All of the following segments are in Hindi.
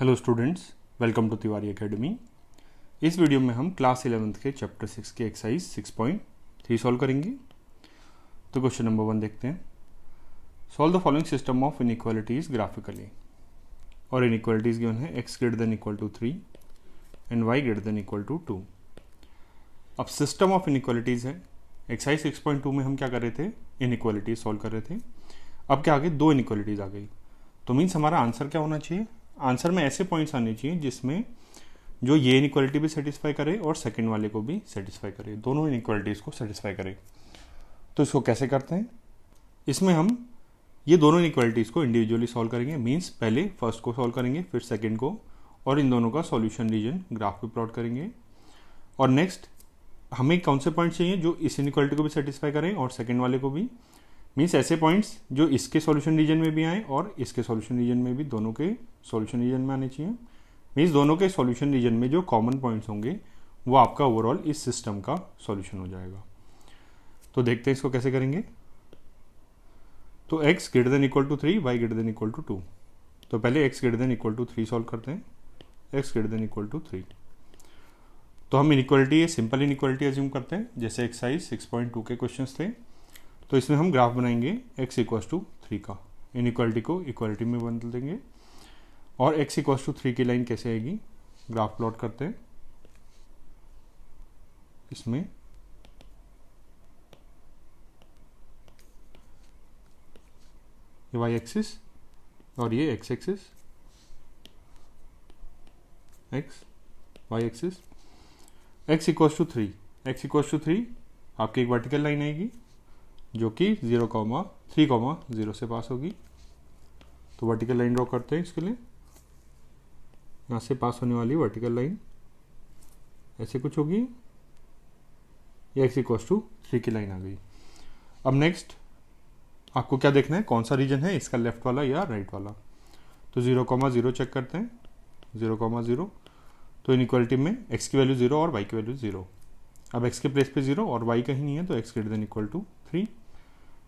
Hello students, welcome to Tiwari Academy. इस वीडियो में हम क्लास 11th के चैप्टर 6 के एक्सरसाइज 6.3 सॉल्व करेंगे। तो क्वेश्चन नंबर 1 देखते हैं। Solve the following system of inequalities graphically. और इनइक्वालिटीज गिवन है x greater than equal to 3 and y greater than equal to 2। अब सिस्टम ऑफ इनइक्वालिटीज है। एक्सरसाइज 6.2 में हम क्या कर रहे थे, इनइक्वालिटीज सॉल्व कर रहे थे। अब क्या आ गई, दो इनइक्वालिटीज आ गई। तो मीन्स हमारा आंसर क्या होना चाहिए, आंसर में ऐसे पॉइंट्स आने चाहिए जिसमें जो ये इनइक्वालिटी भी सेटिस्फाई करे और सेकंड वाले को भी सेटिस्फाई करे, दोनों इनइक्वालिटीज को सेटिस्फाई करे। तो इसको कैसे करते हैं, इसमें हम ये दोनों इनइक्वालिटीज को इंडिविजुअली सॉल्व करेंगे। मीन्स पहले फर्स्ट को सॉल्व करेंगे, फिर सेकंड को, और इन दोनों का सॉल्यूशन रीजन ग्राफ पे प्लॉट करेंगे। और नेक्स्ट हमें कौन से पॉइंट चाहिए जो इस इनइक्वालिटी को भी सेटिस्फाई करें और सेकंड वाले को भी। मीन्स ऐसे पॉइंट्स जो इसके सॉल्यूशन रीजन में भी आए और इसके सॉल्यूशन रीजन में भी, दोनों के सॉल्यूशन रीजन में आने चाहिए। मीन्स दोनों के सॉल्यूशन रीजन में जो कॉमन पॉइंट्स होंगे वो आपका ओवरऑल इस सिस्टम का सॉल्यूशन हो जाएगा। तो देखते हैं इसको कैसे करेंगे। तो x greater than equal to 3, y greater than equal to 2। तो पहले x greater than equal to 3 solve करते हैं। x greater than equal to 3। तो हम इनइक्वालिटी, सिंपल इनइक्वालिटी एज्यूम करते हैं जैसे एक्सरसाइज 6.2 के क्वेश्चंस थे। तो इसमें हम ग्राफ बनाएंगे x इक्वल्स टू 3 का, इनइक्वालिटी को इक्वालिटी में बदल देंगे। और x इक्वल्स टू 3 की लाइन कैसे आएगी, ग्राफ प्लॉट करते हैं। इसमें ये y एक्सिस और ये x axis, x y axis. x equals to 3, x equals to 3 आपकी एक वर्टिकल लाइन आएगी जो कि 0,3,0 से पास होगी। तो वर्टिकल लाइन ड्रॉ करते हैं इसके लिए। यहाँ से पास होने वाली वर्टिकल लाइन ऐसे कुछ होगी। ये x इक्वल्स टू 3 की लाइन आ गई। अब नेक्स्ट आपको क्या देखना है, कौन सा रीजन है, इसका लेफ्ट वाला या राइट वाला। तो 0,0 चेक करते हैं, 0,0। तो इनइक्वालिटी में x की वैल्यू 0 और y की वैल्यू 0। अब x के प्लेस पे 0 और y कहीं नहीं है, तो x greater than equal to 3।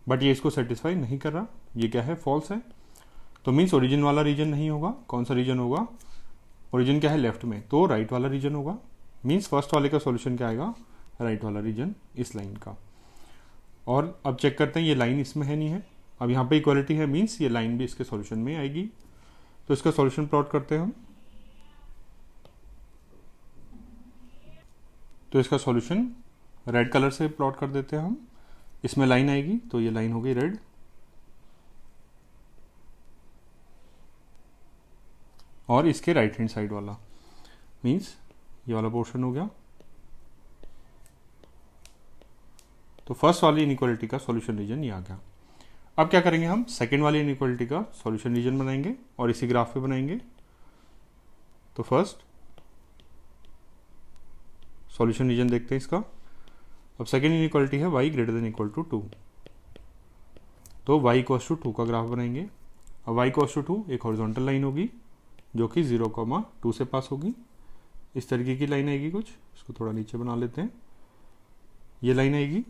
But ये इसको सेटिस्फाई नहीं कर रहा, ये क्या है, फॉल्स है। तो मीन्स ओरिजिन वाला रीजन नहीं होगा। कौन सा रीजन होगा, ओरिजिन क्या है लेफ्ट में, तो राइट वाला रीजन होगा। मीन्स फर्स्ट वाले का सॉल्यूशन क्या आएगा, राइट वाला रीजन इस लाइन का। और अब चेक करते हैं, ये लाइन इसमें है नहीं है। अब यहाँ पे इक्वालिटी है, मीन्स ये लाइन भी इसके सॉल्यूशन में आएगी। तो इसका सॉल्यूशन प्लॉट करते हैं हम। तो इसका सॉल्यूशन रेड कलर से प्लॉट कर देते हैं हम। इसमें लाइन आएगी तो ये लाइन हो गई रेड, और इसके राइट हैंड साइड वाला मीन्स ये वाला पोर्शन हो गया। तो फर्स्ट वाली इनइक्वालिटी का सॉल्यूशन रीजन ये आ गया। अब क्या करेंगे, हम सेकंड वाली इनइक्वालिटी का सॉल्यूशन रीजन बनाएंगे और इसी ग्राफ पे बनाएंगे। तो फर्स्ट सॉल्यूशन रीजन देखते हैं इसका। अब सेकेंड इनइक्वालिटी है y greater than equal to 2। तो y इक्वल्स टू 2 का ग्राफ बनाएंगे। अब y इक्वल्स टू 2 एक हॉरिजॉन्टल लाइन होगी जो कि 0,2 से पास होगी। इस तरीके की लाइन आएगी कुछ, इसको थोड़ा नीचे बना लेते हैं। ये लाइन आएगी,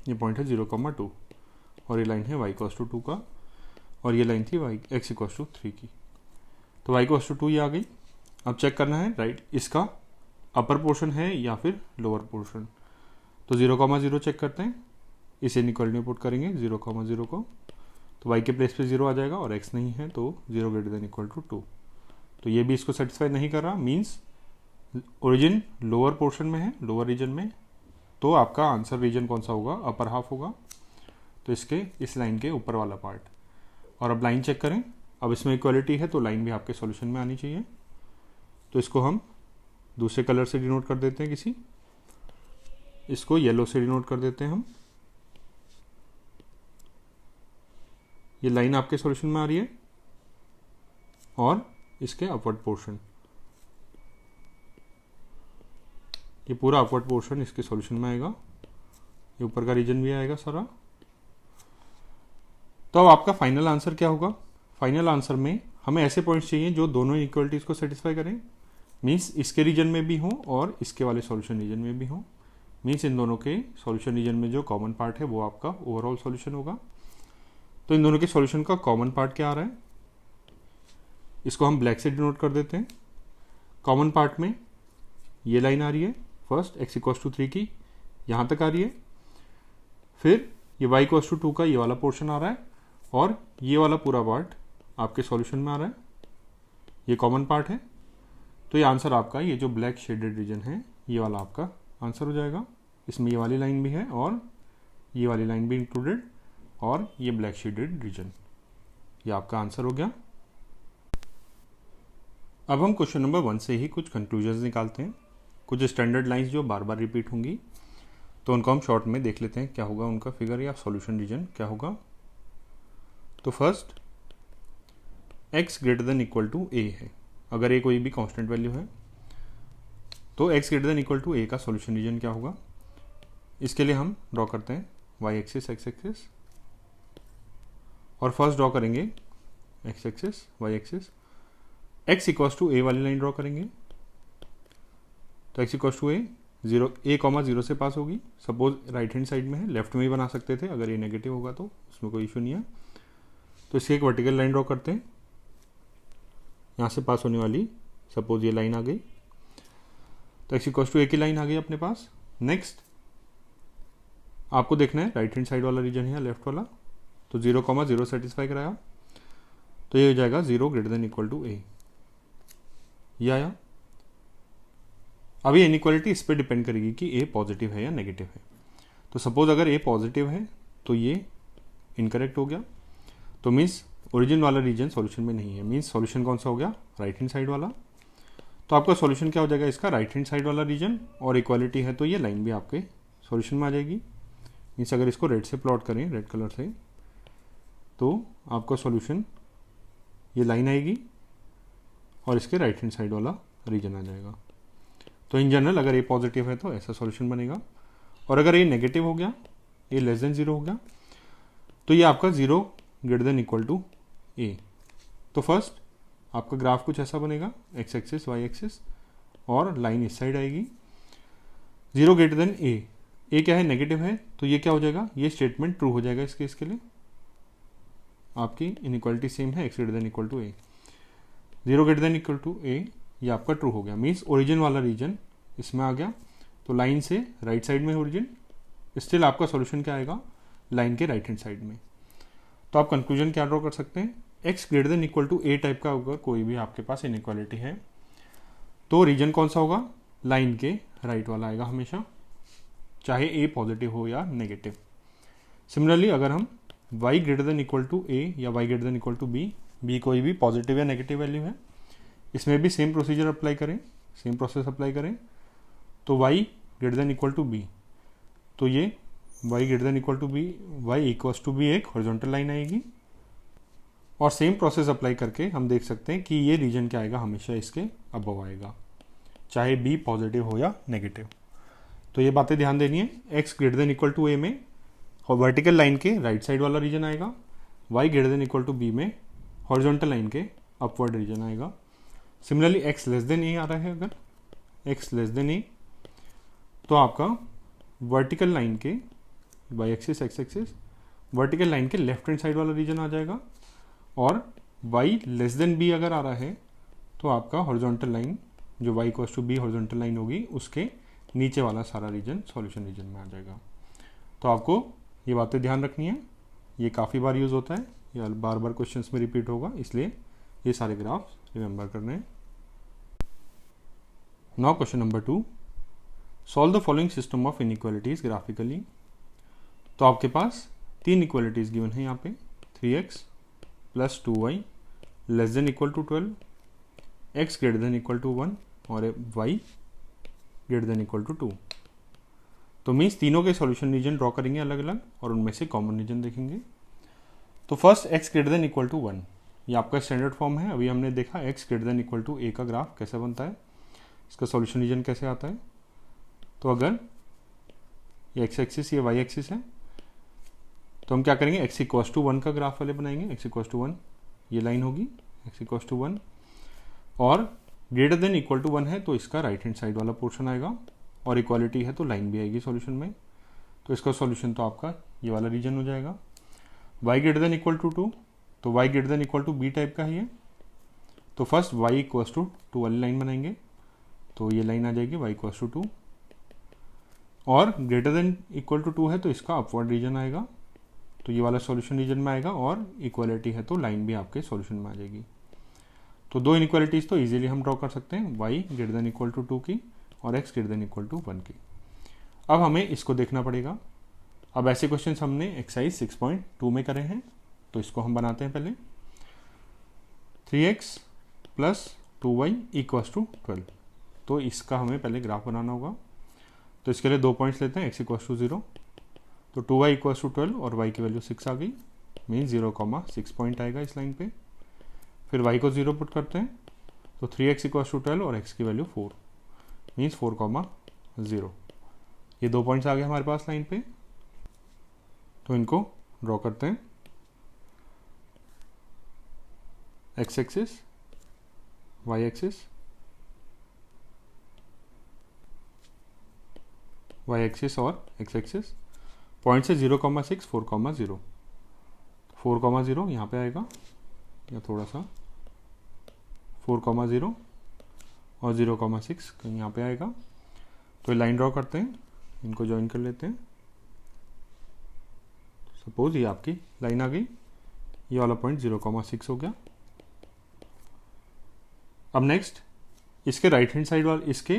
ये पॉइंट है 0,2 और ये लाइन है y इक्वल्स टू 2 का, और ये लाइन थी x इक्वल्स टू 3 की। तो y इक्वल्स टू 2 ये आ गई। अब चेक करना है राइट इसका अपर पोर्शन है या फिर लोअर पोर्शन। तो 0,0 चेक करते हैं, इसे इनइक्वालिटी में पुट करेंगे 0,0 को। तो y के प्लेस पे 0 आ जाएगा और x नहीं है, तो 0 ग्रेटर देन इक्वल टू 2। तो ये भी इसको सेटिस्फाई नहीं कर रहा। मीन्स ओरिजिन लोअर पोर्शन में है, लोअर रीजन में। तो आपका आंसर रीजन कौन सा होगा, अपर हाफ होगा। तो इसके इस लाइन के ऊपर वाला पार्ट। और अब लाइन चेक करें। अब इसमें इक्वालिटी है तो लाइन भी आपके सॉल्यूशन में आनी चाहिए। तो इसको हम दूसरे कलर से डिनोट कर देते हैं किसी, इसको येलो से डिनोट कर देते हैं हम। ये लाइन आपके सॉल्यूशन में आ रही है और इसके अपवर्ड पोर्शन, ये पूरा अपवर्ड पोर्शन इसके सॉल्यूशन में आएगा। ये ऊपर का रीजन भी आएगा सारा। तो अब आपका फाइनल आंसर क्या होगा, फाइनल आंसर में हमें ऐसे पॉइंट्स चाहिए जो दोनों इक्वलिटीज को सेटिस्फाई करें। मीन्स इसके रीजन में भी हो और इसके वाले सॉल्यूशन रीजन में भी हो। मीन्स इन दोनों के सॉल्यूशन रीजन में जो कॉमन पार्ट है वो आपका ओवरऑल सॉल्यूशन होगा। तो इन दोनों के सॉल्यूशन का कॉमन पार्ट क्या आ रहा है, इसको हम ब्लैक से डिनोट कर देते हैं। कॉमन पार्ट में ये लाइन आ रही है, फर्स्ट x=3 की यहाँ तक आ रही है, फिर ये y=2 का ये वाला पोर्शन आ रहा है, और ये वाला पूरा पार्ट आपके सॉल्यूशन में आ रहा है, ये कॉमन पार्ट है। तो ये आंसर आपका, ये जो ब्लैक शेडेड रीजन है, ये वाला आपका आंसर हो जाएगा। इसमें ये वाली लाइन भी है और ये वाली लाइन भी इंक्लूडेड, और ये ब्लैक शेडेड रीजन, ये आपका आंसर हो गया। अब हम क्वेश्चन नंबर 1 से ही कुछ कंक्लूजन्स निकालते हैं। कुछ स्टैंडर्ड लाइंस जो बार बार रिपीट होंगी, तो उनको हम शॉर्ट में देख लेते हैं क्या होगा उनका फिगर या सॉल्यूशन रीजन क्या होगा। तो फर्स्ट x > a है। अगर a कोई भी कांस्टेंट वैल्यू है तो x > a का सॉल्यूशन रीजन क्या होगा। इसके लिए हम ड्रॉ करते हैं y एक्सिस x एक्सिस, और फर्स्ट ड्रॉ करेंगे x axis y axis. x a वाली लाइन ड्रॉ करेंगे, तो x a 0 से पास होगी। सपोज राइट हैंड साइड में है, लेफ्ट में भी बना सकते थे, अगर ये नेगेटिव होगा तो उसमें कोई इशू नहीं है। तो इसकी एक वर्टिकल लाइन ड्रॉ करते हैं, यहाँ से पास होने वाली, सपोज ये लाइन आ गई, तो x a की लाइन आ गई अपने पास। नेक्स्ट आपको देखना है राइट हैंड साइड वाला रीजन है या लेफ्ट वाला, तो 0, सेटिस्फाई कराया, तो ये हो जाएगा 0 > a, ये आया। अभी इनइक्वालिटी इस पे डिपेंड करेगी कि a पॉजिटिव है या नेगेटिव है। तो सपोज अगर a पॉजिटिव है तो ये इनकरेक्ट हो गया, तो मीन्स ओरिजिन वाला रीजन सॉल्यूशन में नहीं है। मीन्स सॉल्यूशन कौन सा हो गया, राइट हैंड साइड वाला। तो आपका सॉल्यूशन क्या हो जाएगा इसका, राइट हैंड साइड वाला रीजन, और इक्वालिटी है तो ये लाइन भी आपके सॉल्यूशन में आ जाएगी। मीन्स अगर इसको रेड से प्लॉट करें, रेड कलर से, तो आपका सॉल्यूशन ये लाइन आएगी और इसके राइट हैंड साइड वाला रीजन आ जाएगा। तो इन जनरल अगर ए पॉजिटिव है तो ऐसा सॉल्यूशन बनेगा, और अगर ए नेगेटिव हो गया, ए लेस देन 0 हो गया, तो ये आपका 0 > a। तो फर्स्ट आपका ग्राफ कुछ ऐसा बनेगा, x एक्सिस y एक्सिस, और लाइन इस साइड आएगी। 0 > a क्या है, नेगेटिव है, तो ये क्या हो जाएगा, ये स्टेटमेंट ट्रू हो जाएगा इसके लिए। आपकी इनइक्वालिटी सेम है, x > a। 0 > a ये आपका ट्रू हो गया। मीन्स ओरिजिन वाला रीजन इसमें आ गया, तो लाइन से राइट साइड में ओरिजिन, स्टिल आपका सॉल्यूशन क्या आएगा, लाइन के राइट हैंड साइड में। तो आप कंक्लूजन क्या ड्रॉ कर सकते हैं, x > a टाइप का अगर कोई भी आपके पास इनइक्वालिटी है तो रीजन कौन सा होगा, लाइन के राइट वाला आएगा हमेशा, चाहे a पॉजिटिव हो या नेगेटिव। सिमिलरली अगर हम y > a या y > b कोई भी पॉजिटिव या नेगेटिव वैल्यू है, इसमें भी सेम प्रोसीजर अप्लाई करें, सेम प्रोसेस अप्लाई करें, तो y > b, तो ये y > b, y = b एक हॉरिजॉन्टल लाइन आएगी, और सेम प्रोसेस अप्लाई करके हम देख सकते हैं कि ये रीजन क्या आएगा, हमेशा इसके अबव आएगा, चाहे b पॉजिटिव हो या नेगेटिव। तो ये बातें ध्यान देनी है। x > a में वर्टिकल लाइन के राइट साइड वाला रीजन आएगा, y > b में हॉरिजॉन्टल लाइन के अपवर्ड रीजन आएगा। सिमिलरली x a आ रहा है, अगर x a, तो आपका वर्टिकल लाइन के y axis x axis, vertical line के लेफ्ट हैंड साइड वाला रीजन आ जाएगा, और y b अगर आ रहा है तो आपका हॉरिजॉन्टल लाइन जो y = b हॉरिजॉन्टल लाइन होगी, उसके नीचे वाला सारा रीजन सॉल्यूशन रीजन में आ जाएगा। तो आपको ये बातें ध्यान रखनी है, ये काफ़ी बार यूज़ होता है या बार बार क्वेश्चंस में रिपीट होगा, इसलिए ये सारे ग्राफ रिमेंबर करने हैं। Now question number 2, solve the following system of inequalities graphically. तो आपके पास 3 इक्वालिटीज गिवन है यहाँ पे, 3x + 2y <= 12, x <= 1 और y <= 2। तो मीन्स तीनों के सॉल्यूशन रीजन ड्रॉ करेंगे अलग अलग, और उनमें से कॉमन रीजन देखेंगे। तो फर्स्ट x <= 1, ये आपका स्टैंडर्ड फॉर्म है। अभी हमने देखा x <= a का ग्राफ कैसे बनता है, इसका सॉल्यूशन रीजन कैसे आता है। तो अगर ये x एक्सिस ये y एक्सिस है, तो हम क्या करेंगे, x = 1 का ग्राफ वाले बनाएंगे। x = 1 ये लाइन होगी, x = 1, और > 1 है तो इसका राइट हैंड साइड वाला पोर्शन आएगा, और इक्वालिटी है तो लाइन भी आएगी सॉल्यूशन में। तो इसका सॉल्यूशन तो आपका ये वाला रीजन हो जाएगा। y <= 2, तो y <= b टाइप का ही है, तो फर्स्ट y इक्वल्स टू 2 वाली लाइन बनाएंगे, तो ये लाइन आ जाएगी y इक्वल्स टू 2, और ग्रेटर देन इक्वल टू 2 है तो इसका अपवर्ड रीजन आएगा, तो ये वाला सॉल्यूशन रीजन में आएगा, और इक्वालिटी है तो लाइन भी आपके सॉल्यूशन में आ जाएगी। तो दो इनइक्वालिटीज तो इजीली हम ड्रॉ कर सकते हैं, y greater than equal to 2 की और x greater than equal to 1 की। अब हमें इसको देखना पड़ेगा। अब ऐसे क्वेश्चन हमने एक्सरसाइज 6.2 में करे हैं, तो इसको हम बनाते हैं पहले। 3x plus 2y equals to 12, तो इसका हमें पहले ग्राफ बनाना होगा। तो इसके लिए 2 पॉइंट्स लेते हैं, x इक्वल्स टू 0, तो 2y इक्वल्स टू 12 और y की वैल्यू 6 आ गई, मीन 0,6 पॉइंट आएगा इस लाइन पे। फिर y को 0 पुट करते हैं, तो 3x इक्वल्स टू 12 और x की वैल्यू 4, मीन्स 4,0। ये 2 पॉइंट्स आ गए हमारे पास लाइन पे, तो इनको ड्रॉ करते हैं। x axis, y axis, y axis और x एक्सिस। पॉइंट से 0,6, 4,0, 4,0 यहाँ पे आएगा, या थोड़ा सा 4,0 और 0,6 कहीं यहाँ पे आएगा। तो लाइन ड्रॉ करते हैं, इनको ज्वाइन कर लेते हैं। सपोज ये आपकी लाइन आ गई, ये वाला पॉइंट 0,6 हो गया। अब नेक्स्ट इसके राइट हैंड साइड वाला, इसके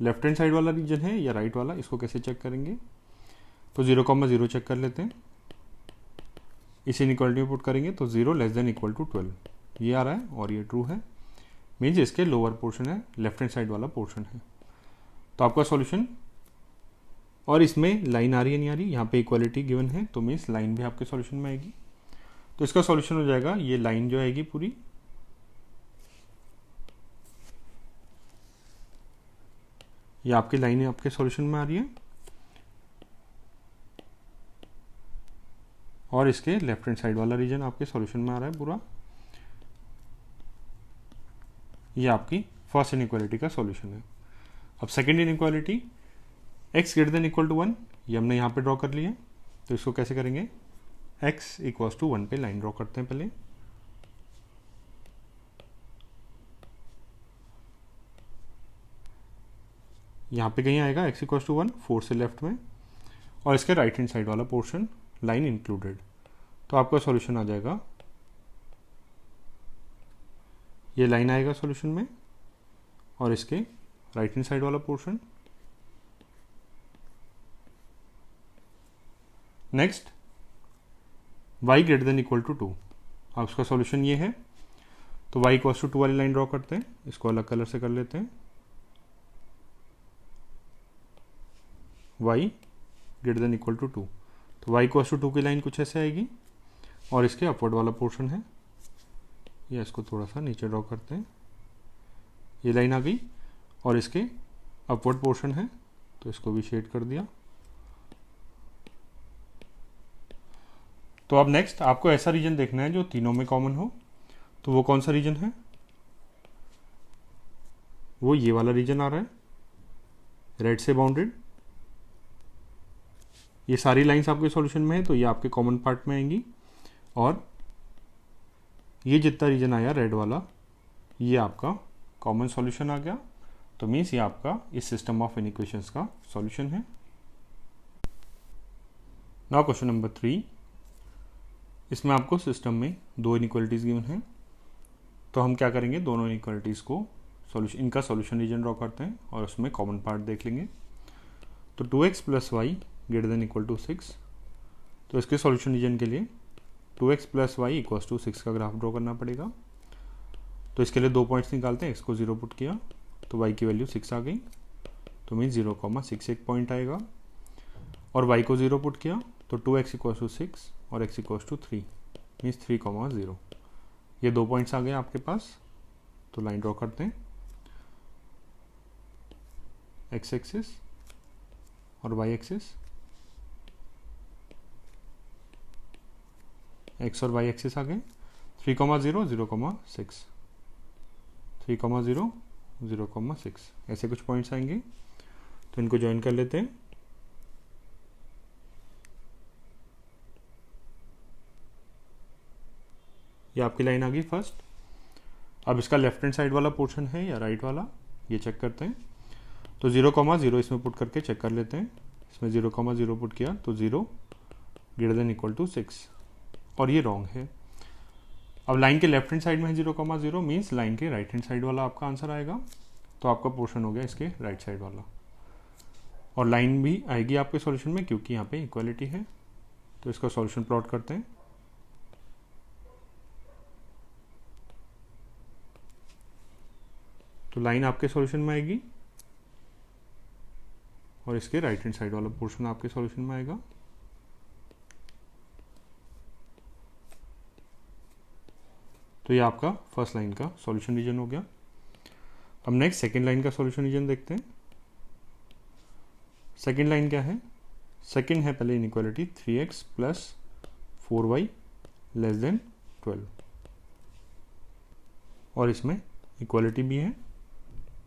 लेफ्ट हैंड साइड वाला रीजन है या राइट वाला, इसको कैसे चेक करेंगे? तो 0,0 चेक कर लेते हैं, इस इनइक्वालिटी में पुट करेंगे तो 0 लेस देन इक्वल टू 12 ये आ रहा है, और ये ट्रू है, मीन्स इसके लोअर पोर्शन है, लेफ्ट हैंड साइड वाला पोर्शन है। तो आपका सॉल्यूशन, और इसमें लाइन आ रही है नहीं आ रही, यहाँ पे इक्वालिटी गिवन है, तो मीन्स लाइन भी आपके सॉल्यूशन में आएगी। तो इसका सॉल्यूशन हो जाएगा, ये लाइन जो आएगी पूरी, ये आपकी लाइन आपके सॉल्यूशन में आ रही है, और इसके लेफ्ट हैंड साइड वाला रीजन आपके सॉल्यूशन में आ रहा है पूरा। ये आपकी फर्स्ट इनइक्वालिटी का सॉल्यूशन है। अब second inequality, x greater than equal to 1, ये हमने यहाँ पे ड्रॉ कर लिया, तो इसको कैसे करेंगे? x इक्वल्स टू 1 पे लाइन ड्रॉ करते हैं पहले। यहाँ पे कहीं आएगा x इक्वल्स टू 1, 4 से लेफ्ट में, और इसके राइट हैंड साइड वाला पोर्शन लाइन इंक्लूडेड, तो आपका सॉल्यूशन आ जाएगा, ये लाइन आएगा सॉल्यूशन में, और इसके राइट हैंड साइड वाला portion. Next y greater than equal to 2, अब उसका सॉल्यूशन ये है, तो y इक्वल टू 2 वाली लाइन ड्रॉ करते हैं, इसको अलग कलर से कर लेते हैं। y greater than equal to 2, तो y इक्वल टू 2 की लाइन कुछ ऐसे आएगी, और इसके अपवर्ड वाला पोर्शन है, ये इसको थोड़ा सा नीचे ड्रॉ करते हैं, ये लाइन आ गई, और इसके अपवर्ड पोर्शन है, तो इसको भी शेड कर दिया। तो अब नेक्स्ट आपको ऐसा रीजन देखना है जो तीनों में कॉमन हो, तो वो कौन सा रीजन है? वो ये वाला रीजन आ रहा है, रेड से बाउंडेड। ये सारी लाइंस आपके सॉल्यूशन में है, तो ये आपके कॉमन पार्ट में आएंगी, और ये जितना रीजन आया रेड वाला, ये आपका कॉमन सॉल्यूशन आ गया, तो मीन्स ये आपका इस सिस्टम ऑफ इनइक्वेशंस का सॉल्यूशन है। नाउ क्वेश्चन नंबर 3, इसमें आपको सिस्टम में दो इनइक्वालिटीज गिवन है, तो हम क्या करेंगे, दोनों इनइक्वालिटीज को सॉल्यूशन, इनका सॉल्यूशन रीजन ड्रॉ करते हैं, और उसमें कॉमन पार्ट देख लेंगे। तो 2x plus y greater than equal to 6, तो इसके सॉल्यूशन रीजन के लिए 2x plus y equal to 6 का ग्राफ ड्रॉ करना पड़ेगा। तो इसके लिए 2 पॉइंट्स निकालते हैं, x को 0 पुट किया तो y की वैल्यू 6 आ गई, तो मीन 0,6 एक पॉइंट आएगा, और y को 0 पुट किया तो 2x इक्वल टू 6 और x इक्वल टू 3, मीन्स 3,0। ये 2 पॉइंट्स आ गए आपके पास, तो लाइन ड्रॉ करते हैं, x एक्सिस और y एक्सिस, x और y एक्सिस आ गए, 3,0, 0,6, 3,0, 0,6, ऐसे कुछ पॉइंट्स आएंगे, तो इनको ज्वाइन कर लेते हैं। ये आपकी लाइन आ गई फर्स्ट, अब इसका लेफ्ट हैंड साइड वाला पोर्शन है या राइट वाला, ये चेक करते हैं। तो 0,0 इसमें पुट करके चेक कर लेते हैं। इसमें 0,0 पुट किया तो 0 ग्रेटर देन इक्वल टू 6, और ये रॉन्ग है। अब लाइन के लेफ्ट हैंड साइड में है 0,0 मीन्स लाइन के राइट हैंड साइड वाला आपका आंसर आएगा। तो आपका पोर्शन हो गया इसके राइट साइड वाला, और लाइन भी आएगी आपके सॉल्यूशन में क्योंकि यहाँ पे इक्वालिटी है। तो इसका सॉल्यूशन प्लॉट करते हैं। तो लाइन आपके सॉल्यूशन में आएगी और इसके राइट हैंड साइड वाला पोर्शन आपके सॉल्यूशन में आएगा। तो ये आपका फर्स्ट लाइन का सॉल्यूशन रीजन हो गया। अब नेक्स्ट सेकेंड लाइन का सॉल्यूशन रीजन देखते हैं। सेकेंड लाइन क्या है? सेकेंड है पहले inequality 3x plus 4y less then 12, और इसमें इक्वालिटी भी है,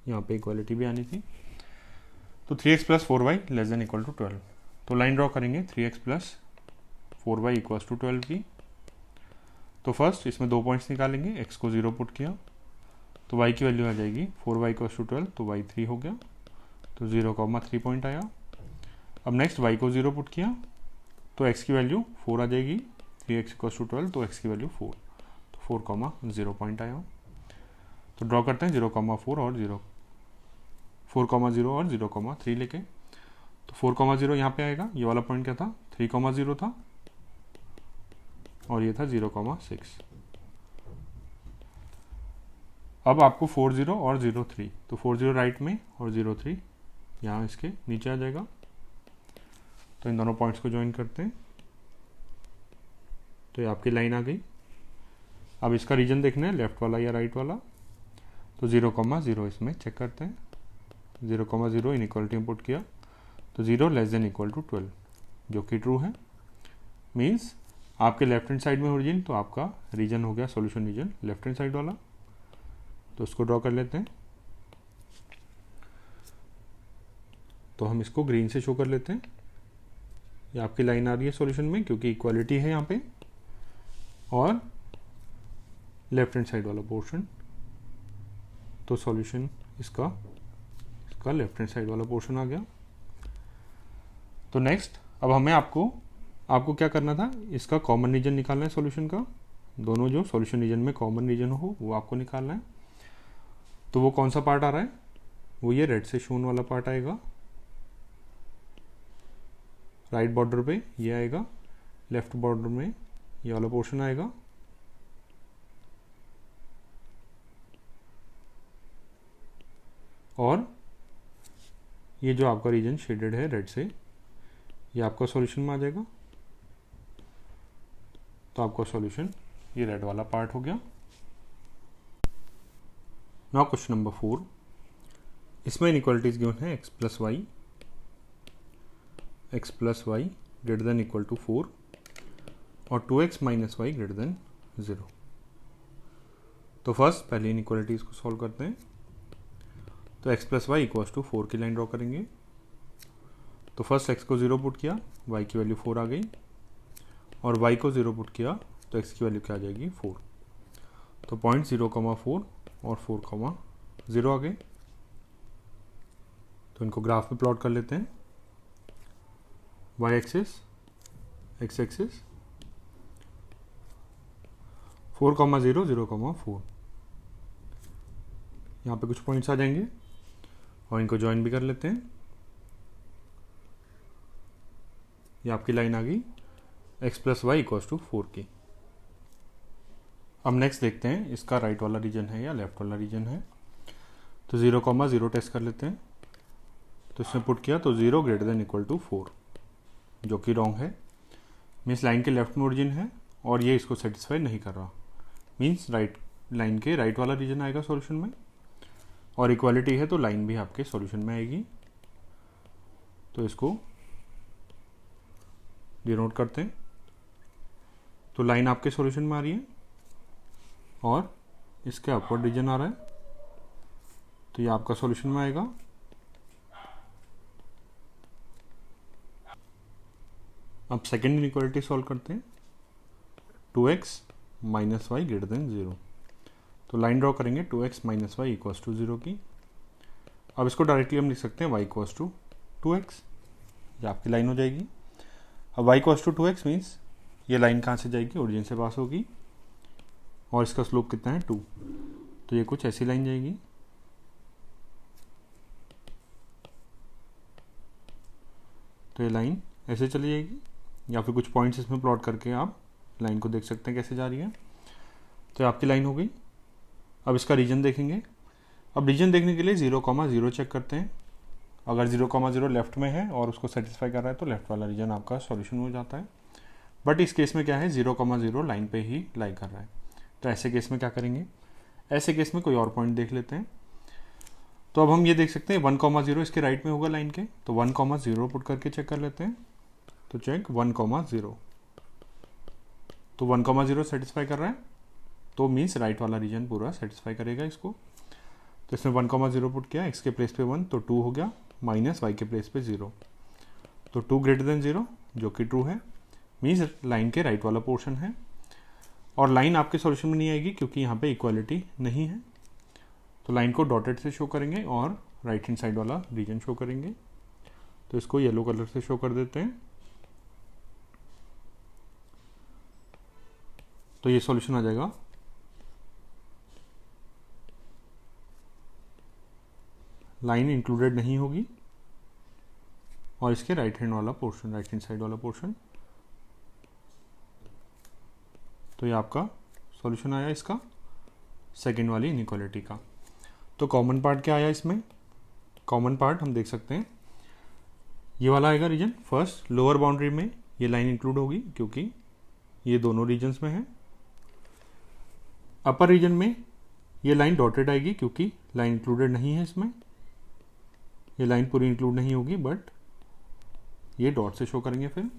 यहाँ पे इक्वालिटी भी आनी थी। तो 3x plus 4y less than equal to 12। तो लाइन ड्रॉ करेंगे 3x plus 4y equals to 12 की। तो फर्स्ट इसमें 2 पॉइंट्स निकालेंगे, x को 0 पुट किया तो y की वैल्यू आ जाएगी 4y इक्वल्स टू 12, तो y 3 हो गया, तो 0,3 पॉइंट आया। अब नेक्स्ट y को 0 पुट किया तो x की वैल्यू 4 आ जाएगी, 3x इक्वल्स टू 12, तो x की वैल्यू 4, तो 4,0 पॉइंट आया। तो ड्रॉ करते हैं 0,4 और 0, 4,0 और 0,3 लेके। तो 4,0 यहाँ पे आएगा, ये वाला पॉइंट क्या था? 3,0 था, और ये था 0,6। अब आपको 40 और 03, तो 40 राइट में और 03 यहाँ इसके नीचे आ जाएगा। तो इन दोनों पॉइंट्स को ज्वाइन करते हैं, तो ये आपकी लाइन आ गई। अब इसका रीजन देखना है लेफ्ट वाला या राइट वाला। तो 0,0 इसमें चेक करते हैं। 0,0 इनइक्वालिटी में पुट किया तो 0 लेस देन इक्वल टू 12, जो कि ट्रू है। मीन्स आपके लेफ्ट हैंड साइड में ओरिजिन, तो आपका रीजन हो गया solution region left hand side वाला। तो उसको ड्रॉ कर लेते हैं। तो हम इसको ग्रीन से शो कर लेते हैं। ये आपकी लाइन आ रही है सॉल्यूशन में क्योंकि इक्वालिटी है यहाँ पे, और लेफ्ट हैंड साइड वाला पोर्शन, तो सॉल्यूशन इसका लेफ्ट हैंड साइड वाला पोर्शन आ गया। तो नेक्स्ट अब हमें आपको क्या करना था? इसका कॉमन रीजन निकालना है सॉल्यूशन का। दोनों जो सॉल्यूशन रीजन में कॉमन रीजन हो वो आपको निकालना है। तो वो कौन सा पार्ट आ रहा है? वो ये रेड से शोन वाला पार्ट आएगा, राइट बॉर्डर पे ये आएगा, लेफ्ट बॉर्डर में ये वाला पोर्शन आएगा, और ये जो आपका रीजन शेडेड है रेड से, ये आपका सॉल्यूशन में आ जाएगा। तो आपका सॉल्यूशन ये रेड वाला पार्ट हो गया। नाउ क्वेश्चन नंबर 4, इसमें इनइक्वालिटीज गिवन है x plus y greater than equal to 4 और 2x minus Y greater then 0। तो फर्स्ट पहले इनइक्वालिटीज को सॉल्व करते हैं। तो x plus y equals to 4 की लाइन ड्रॉ करेंगे। तो फर्स्ट x को 0 पुट किया, y की वैल्यू 4 आ गई, और y को 0 पुट किया तो x की वैल्यू क्या आ जाएगी? 4। तो पॉइंट 0,4 और 4,0 आ गए। तो इनको ग्राफ पे प्लॉट कर लेते हैं। y axis, x axis, 4,0, 0,4। यहाँ पे कुछ पॉइंट्स आ जाएंगे और इनको ज्वाइन भी कर लेते हैं। ये आपकी लाइन आ गई x plus y equals to 4 की। अब नेक्स्ट देखते हैं इसका राइट वाला रीजन है या लेफ्ट वाला रीजन है। तो 0,0 टेस्ट कर लेते हैं। तो इसमें पुट किया तो 0 ग्रेटर देन इक्वल टू 4, जो कि रॉन्ग है। मीन्स लाइन के लेफ्ट में ओरिजिन है और ये इसको सेटिस्फाई नहीं कर रहा। मीन्स राइट लाइन के राइट वाला रीजन आएगा सॉल्यूशन में, और इक्वालिटी है तो लाइन भी आपके सॉल्यूशन में आएगी। तो इसको डिनोट करते हैं। तो लाइन आपके सॉल्यूशन में आ रही है और इसके अपवर्ड रीजन आ रहा है, तो ये आपका सॉल्यूशन में आएगा। अब सेकेंड इनइक्वालिटी सॉल्व करते हैं। 2x minus Y greater then 0। तो लाइन ड्रॉ करेंगे 2x minus y equals to 0 की। अब इसको डायरेक्टली हम लिख सकते हैं y इक्वल्स टू 2x, ये आपकी लाइन हो जाएगी। अब y equals to 2x means ये लाइन कहाँ से जाएगी, ओरिजिन से पास होगी, और इसका स्लोप कितना है 2, तो ये कुछ ऐसी लाइन जाएगी। तो ये लाइन ऐसे चली जाएगी, या फिर कुछ पॉइंट्स इसमें प्लॉट करके आप लाइन को देख सकते हैं कैसे जा रही है। तो ये आपकी लाइन हो गई। अब इसका रीजन देखेंगे। अब रीजन देखने के लिए 0,0 चेक करते हैं। अगर 0,0 लेफ्ट में है और उसको सेटिस्फाई कर रहा है तो लेफ्ट वाला रीजन आपका सॉल्यूशन हो जाता है। बट इस केस में क्या है, 0,0 लाइन पे ही लाई कर रहा है। तो ऐसे केस में क्या करेंगे, ऐसे केस में कोई और पॉइंट देख लेते हैं। तो अब हम ये देख सकते हैं 1,0 इसके राइट में होगा लाइन के, तो 1,0 पुट करके चेक कर लेते हैं। तो चेक 1,0, तो 1,0 सेटिस्फाई कर रहा है, तो मीन्स राइट वाला रीजन पूरा सेटिस्फाई करेगा इसको। तो इसमें 1,0 पुट किया, x के प्लेस पे 1 तो 2 हो गया, माइनस y के प्लेस पे 0, तो 2 ग्रेटर देन 0 जो कि ट्रू है, मीन्स लाइन के राइट वाला पोर्शन है। और लाइन आपके सॉल्यूशन में नहीं आएगी क्योंकि यहाँ पे इक्वालिटी नहीं है, तो लाइन को डॉटेड से शो करेंगे और राइट हैंड साइड वाला रीजन शो करेंगे। तो इसको येलो कलर से शो कर देते हैं। तो ये सॉल्यूशन आ जाएगा। लाइन इंक्लूडेड नहीं होगी और इसके राइट हैंड वाला पोर्शन, राइट हैंड साइड वाला पोर्शन। तो ये आपका सॉल्यूशन आया इसका सेकेंड वाली इनइक्वालिटी का। तो कॉमन पार्ट क्या आया इसमें, कॉमन पार्ट हम देख सकते हैं ये वाला आएगा रीजन। फर्स्ट लोअर बाउंड्री में ये लाइन इंक्लूड होगी क्योंकि ये दोनों रीजन्स में है। अपर रीजन में ये लाइन डॉटेड आएगी क्योंकि लाइन इंक्लूडेड नहीं है इसमें, ये लाइन पूरी इंक्लूड नहीं होगी बट ये डॉट से शो करेंगे फिर।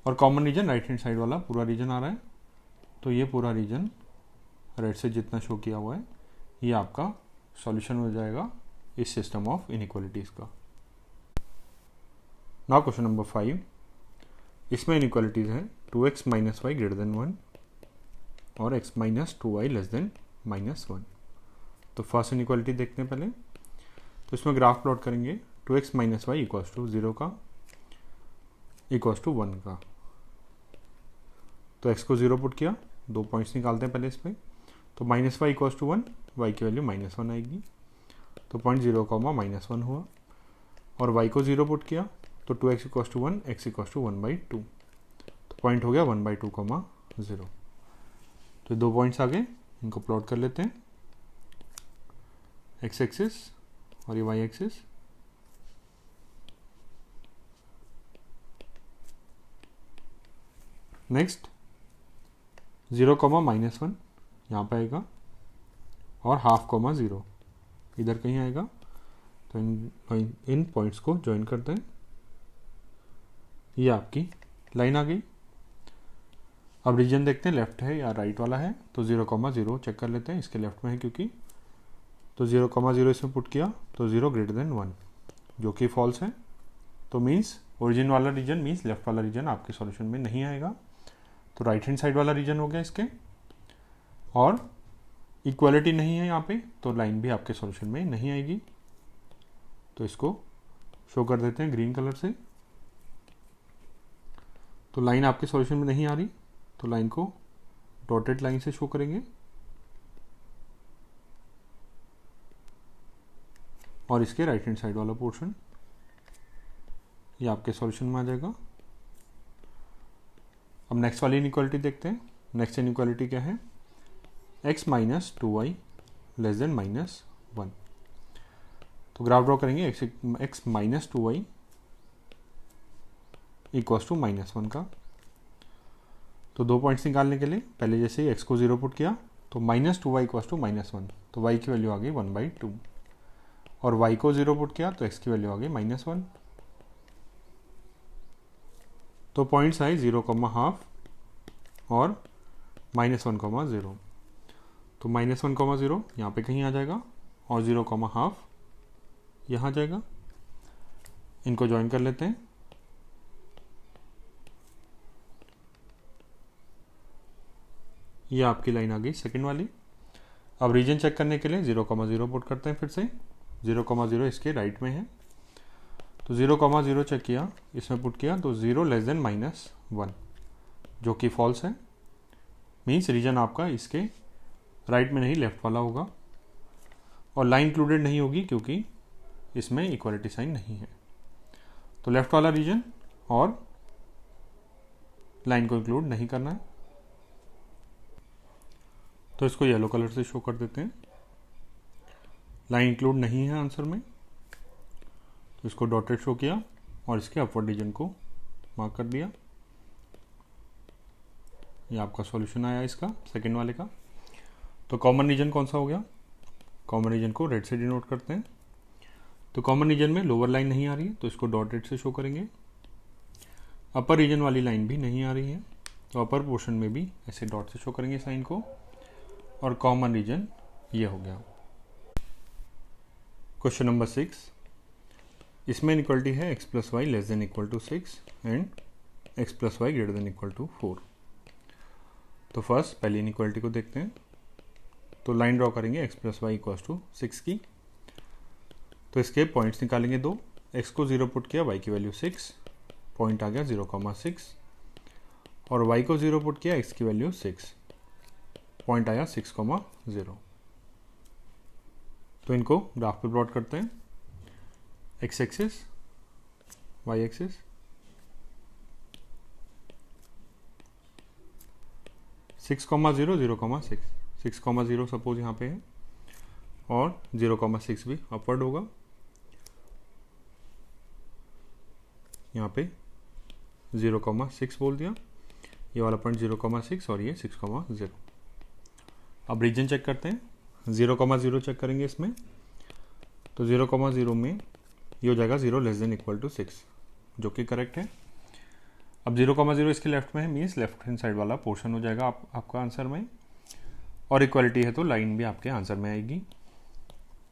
और common region right hand side वाला पूरा रीजन आ रहा है, तो ये पूरा रीजन रेड से जितना शो किया हुआ है ये आपका सॉल्यूशन हो जाएगा इस सिस्टम ऑफ इनइक्वालिटीज का। नाउ क्वेश्चन नंबर 5, इसमें इनइक्वालिटीज है 2x minus Y greater then 1 और x minus 2y less than minus 1। तो फर्स्ट इनइक्वालिटी देखते हैं पहले। तो इसमें ग्राफ प्लॉट करेंगे 2x minus y equals to 0 का इक्वल्स टू 1 का। तो x को 0 पुट किया, 2 पॉइंट्स निकालते हैं पहले इसमें। तो minus y equals to 1, y की वैल्यू माइनस 1 आएगी, तो पॉइंट 0, माइनस 1 हुआ। और y को 0 पुट किया तो 2x equals to 1, x equals to 1/2, तो पॉइंट हो गया 1/2, 0। तो 2 पॉइंट्स आ गए, इनको प्लॉट कर लेते हैं, x एक्सिस और ये y एक्सिस। नेक्स्ट 0, माइनस 1 यहाँ पे आएगा और 1/2, 0 इधर कहीं आएगा। तो इन पॉइंट्स को ज्वाइन करते हैं, ये आपकी लाइन आ गई। अब रीजन देखते हैं लेफ्ट है या राइट वाला है। तो 0, चेक कर लेते हैं, इसके लेफ्ट में है क्योंकि। तो 0, इसमें पुट किया तो 0 ग्रेटर देन 1 जो कि फॉल्स है। तो मीन्स ओरिजिन वाला रीजन मीन्स लेफ्ट वाला रीजन आपके सॉल्यूशन में नहीं आएगा। तो राइट हैंड साइड वाला रीजन हो गया इसके, और इक्वालिटी नहीं है यहाँ पे, तो लाइन भी आपके सॉल्यूशन में नहीं आएगी। तो इसको शो कर देते हैं ग्रीन कलर से। तो लाइन आपके सॉल्यूशन में नहीं आ रही, तो लाइन को डॉटेड लाइन से शो करेंगे और इसके राइट हैंड साइड वाला पोर्शन ये आपके सॉल्यूशन में आ जाएगा। अब नेक्स्ट वाली इनइक्वालिटी देखते हैं। नेक्स्ट इनइक्वालिटी क्या है, x minus 2y less than minus 1। तो ग्राफ ड्रॉ करेंगे x minus 2y equals to minus 1 का। तो 2 पॉइंट्स निकालने के लिए पहले जैसे ही x को 0 पुट किया तो minus 2y equals to minus 1, तो y की वैल्यू आ गई 1/2। और y को 0 पुट किया तो x की वैल्यू आ गई -1। तो पॉइंट्स आए 0, और -1, 0। तो -1, 0 यहाँ पे कहीं आ जाएगा और 0, यहाँ आ जाएगा। इनको ज्वाइन कर लेते हैं। ये आपकी लाइन आ गई सेकंड वाली। अब रीजन चेक करने के लिए 0,0 पुट करते हैं फिर से। 0,0 इसके राइट में है, तो 0,0 चेक किया, इसमें पुट किया तो 0 लेस देन -1 जो कि फॉल्स है। मीन्स रीजन आपका इसके राइट में नहीं लेफ्ट वाला होगा, और लाइन इंक्लूडेड नहीं होगी क्योंकि इसमें इक्वालिटी साइन नहीं है। तो लेफ्ट वाला रीजन और लाइन को इंक्लूड नहीं करना है, तो इसको येलो कलर से शो कर देते हैं। लाइन इंक्लूड नहीं है आंसर में, तो इसको डॉटेड शो किया और इसके अपवर्ड रीजन को मार्क कर दिया। ये आपका सॉल्यूशन आया इसका सेकंड वाले का। तो कॉमन रीजन कौन सा हो गया? कॉमन रीजन को रेड से डिनोट करते हैं। तो कॉमन रीजन में लोअर लाइन नहीं आ रही है, तो इसको डॉटेड से शो करेंगे। अपर रीजन वाली लाइन भी नहीं आ रही है, तो अपर पोर्शन में भी ऐसे डॉट से शो करेंगे साइन को, और कॉमन रीजन ये हो गया। क्वेश्चन नंबर 6, इसमें इनइक्वालिटी है x + y <= 6 and x + y > 4। तो फर्स्ट पहली इनइक्वालिटी को देखते हैं। तो लाइन ड्रॉ करेंगे x + y = 6 की। तो इसके पॉइंट्स निकालेंगे दो। x को 0 पुट किया, y की वैल्यू 6, पॉइंट आ गया 0,6, और y को 0 पुट किया, x की वैल्यू 6, पॉइंट आया 6,0। तो इनको ग्राफ पे प्लॉट करते हैं। x axis, y axis, 6,0, 0,6, 6,0 suppose यहाँ पे है, और 0,6 भी अपवर्ड होगा। यहाँ पे 0,6 बोल दिया, ये वाला पॉइंट 0,6 और ये 6,0। अब रीजन चेक करते हैं। 0,0 चेक करेंगे इसमें। तो 0,0 में ये हो जाएगा 0 <= 6 जो कि करेक्ट है। अब 0,0 इसके लेफ्ट में है, मीन्स लेफ्ट हैंड साइड वाला पोर्शन हो जाएगा आपका आंसर में, और इक्वालिटी है तो लाइन भी आपके आंसर में आएगी।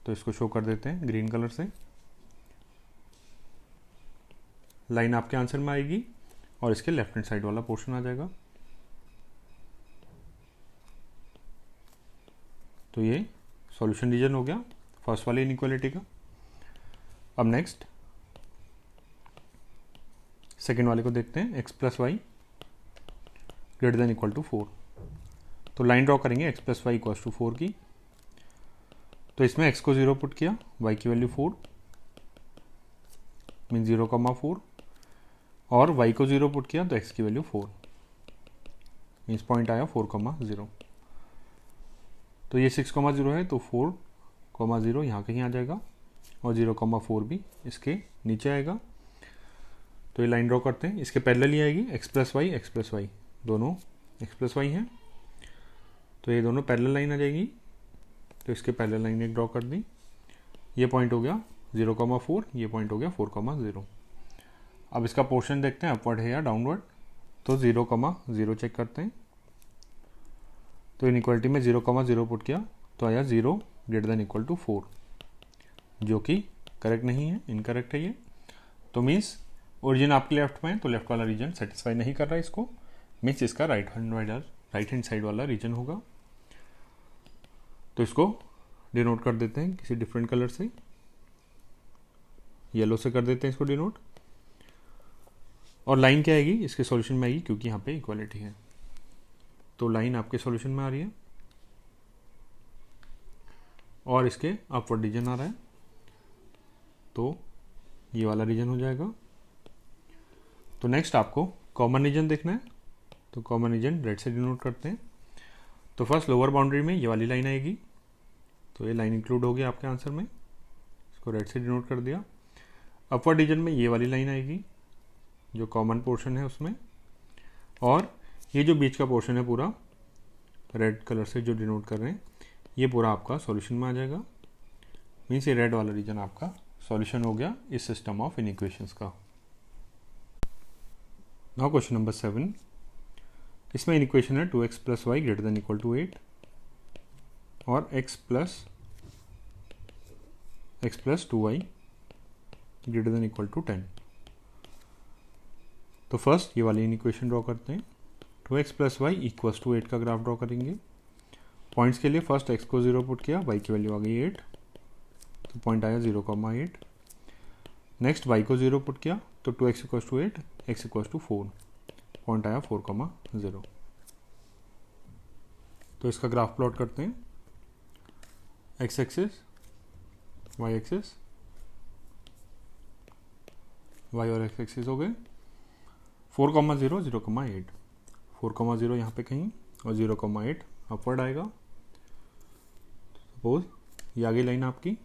तो इसको शो कर देते हैं ग्रीन कलर से। लाइन आपके आंसर में आएगी और इसके लेफ्ट हैंड साइड वाला पोर्शन आ जाएगा। तो ये सॉल्यूशन रीजन हो गया फर्स्ट वाली इनइक्वालिटी का। अब नेक्स्ट सेकेंड वाले को देखते हैं। x + y > 4। तो लाइन ड्रॉ करेंगे x + y = 4 की। तो इसमें x को 0 पुट किया, y की वैल्यू 4 मीन 0,4, और y को 0 पुट किया तो x की वैल्यू 4 मीन्स पॉइंट आया 4,0। तो ये 6,0 है, तो 4,0 यहाँ कहीं आ जाएगा, और 0,4 भी इसके नीचे आएगा। तो ये लाइन ड्रॉ करते हैं, इसके पैरेलल ही आएगी। x + y दोनों x + y हैं, तो ये दोनों पैरेलल लाइन आ जाएगी। तो इसके पैरेलल लाइन एक ड्रॉ कर दी। ये पॉइंट हो गया 0,4, ये पॉइंट हो गया 4,0। अब इसका पोर्शन देखते हैं अपवर्ड है या डाउनवर्ड। तो 0,0 चेक करते हैं। तो इनइक्वालिटी में 0,0 पुट किया तो आया 0 > 4 जो कि करेक्ट नहीं है, इनकरेक्ट है ये। तो मीन्स ओरिजिन आपके लेफ्ट में है, तो लेफ्ट वाला रीजन सेटिस्फाई नहीं कर रहा है इसको, मीन्स इसका राइट हैंड साइड वाला रीजन होगा। तो इसको डिनोट कर देते हैं किसी डिफरेंट कलर से, येलो से कर देते हैं इसको डिनोट। और लाइन क्या आएगी इसके सॉल्यूशन में आएगी, क्योंकि यहाँ पे इक्वालिटी है। तो लाइन आपके सॉल्यूशन में आ रही है और इसके अपवर्ड रीजन आ रहा है, तो ये वाला रीजन हो जाएगा। तो नेक्स्ट आपको कॉमन रीजन देखना है। तो कॉमन रीजन रेड से डिनोट करते हैं। तो फर्स्ट लोअर बाउंड्री में ये वाली लाइन आएगी, तो ये लाइन इंक्लूड हो गया आपके आंसर में, इसको रेड से डिनोट कर दिया। अपवर्ड रीजन में ये वाली लाइन आएगी जो कॉमन पोर्शन है उसमें, और ये जो बीच का पोर्शन है पूरा रेड कलर से जो डिनोट कर रहे हैं, ये पूरा आपका सॉल्यूशन में आ जाएगा। मीन्स ये रेड वाला रीजन आपका सॉल्यूशन हो गया इस सिस्टम ऑफ इनइक्वेशंस का। नाउ क्वेश्चन नंबर 7, इसमें इनइक्वेशन है 2x + y > 8 और x + 2y > 10। तो फर्स्ट ये वाली इनइक्वेशन ड्रॉ करते हैं। 2x + y = 8 का ग्राफ ड्रॉ करेंगे, पॉइंट्स के लिए फर्स्ट x को 0 पुट किया, y की वैल्यू आ गई 8, तो पॉइंट आया 0,8। नेक्स्ट y को 0 पुट किया तो 2x equals to 8, x equals to 4, point आया 4,0। तो इसका ग्राफ प्लॉट करते हैं, x axis, y axis, y और x एक्सिस हो गए 4,0, 0,8, 4,0 यहाँ पे कहीं और 0,8 अपवर्ड आएगा। सपोज ये आगे लाइन आपकी,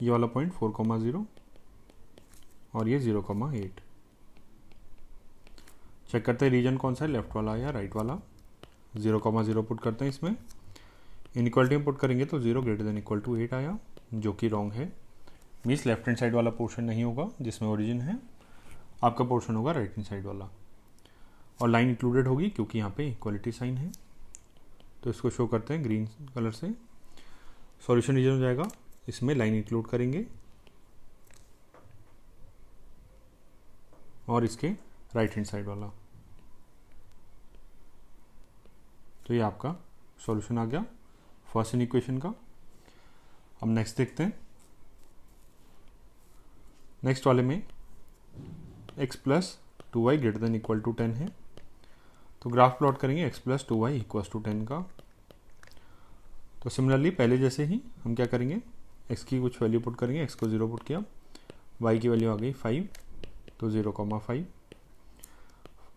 ये वाला पॉइंट 4,0 और ये 0,8। चेक करते हैं रीजन कौन सा है, लेफ्ट वाला या राइट वाला। 0,0 पुट करते हैं इसमें, इनइक्वालिटी में पुट करेंगे तो 0 ग्रेटर देन इक्वल टू 8 आया, जो कि रॉन्ग है। मीन्स लेफ्ट हैंड साइड वाला पोर्शन नहीं होगा जिसमें ओरिजिन है, आपका पोर्शन होगा राइट हैंड साइड वाला। और लाइन इंक्लूडेड होगी क्योंकि यहाँ पे इक्वलिटी साइन है, तो इसको शो करते हैं ग्रीन कलर से। सॉल्यूशन रीजन हो जाएगा, इसमें लाइन इंक्लूड करेंगे और इसके राइट हैंड साइड वाला। तो ये आपका सॉल्यूशन आ गया फर्स्ट इक्वेशन का। अब नेक्स्ट देखते हैं। नेक्स्ट वाले में x plus 2y greater than equal to 10 है, तो ग्राफ प्लॉट करेंगे x plus 2y equal to 10 का। तो सिमिलरली पहले जैसे ही हम क्या करेंगे, x की कुछ वैल्यू पुट करेंगे, x को 0 पुट किया, y की वैल्यू आ गई 5, तो 0,5,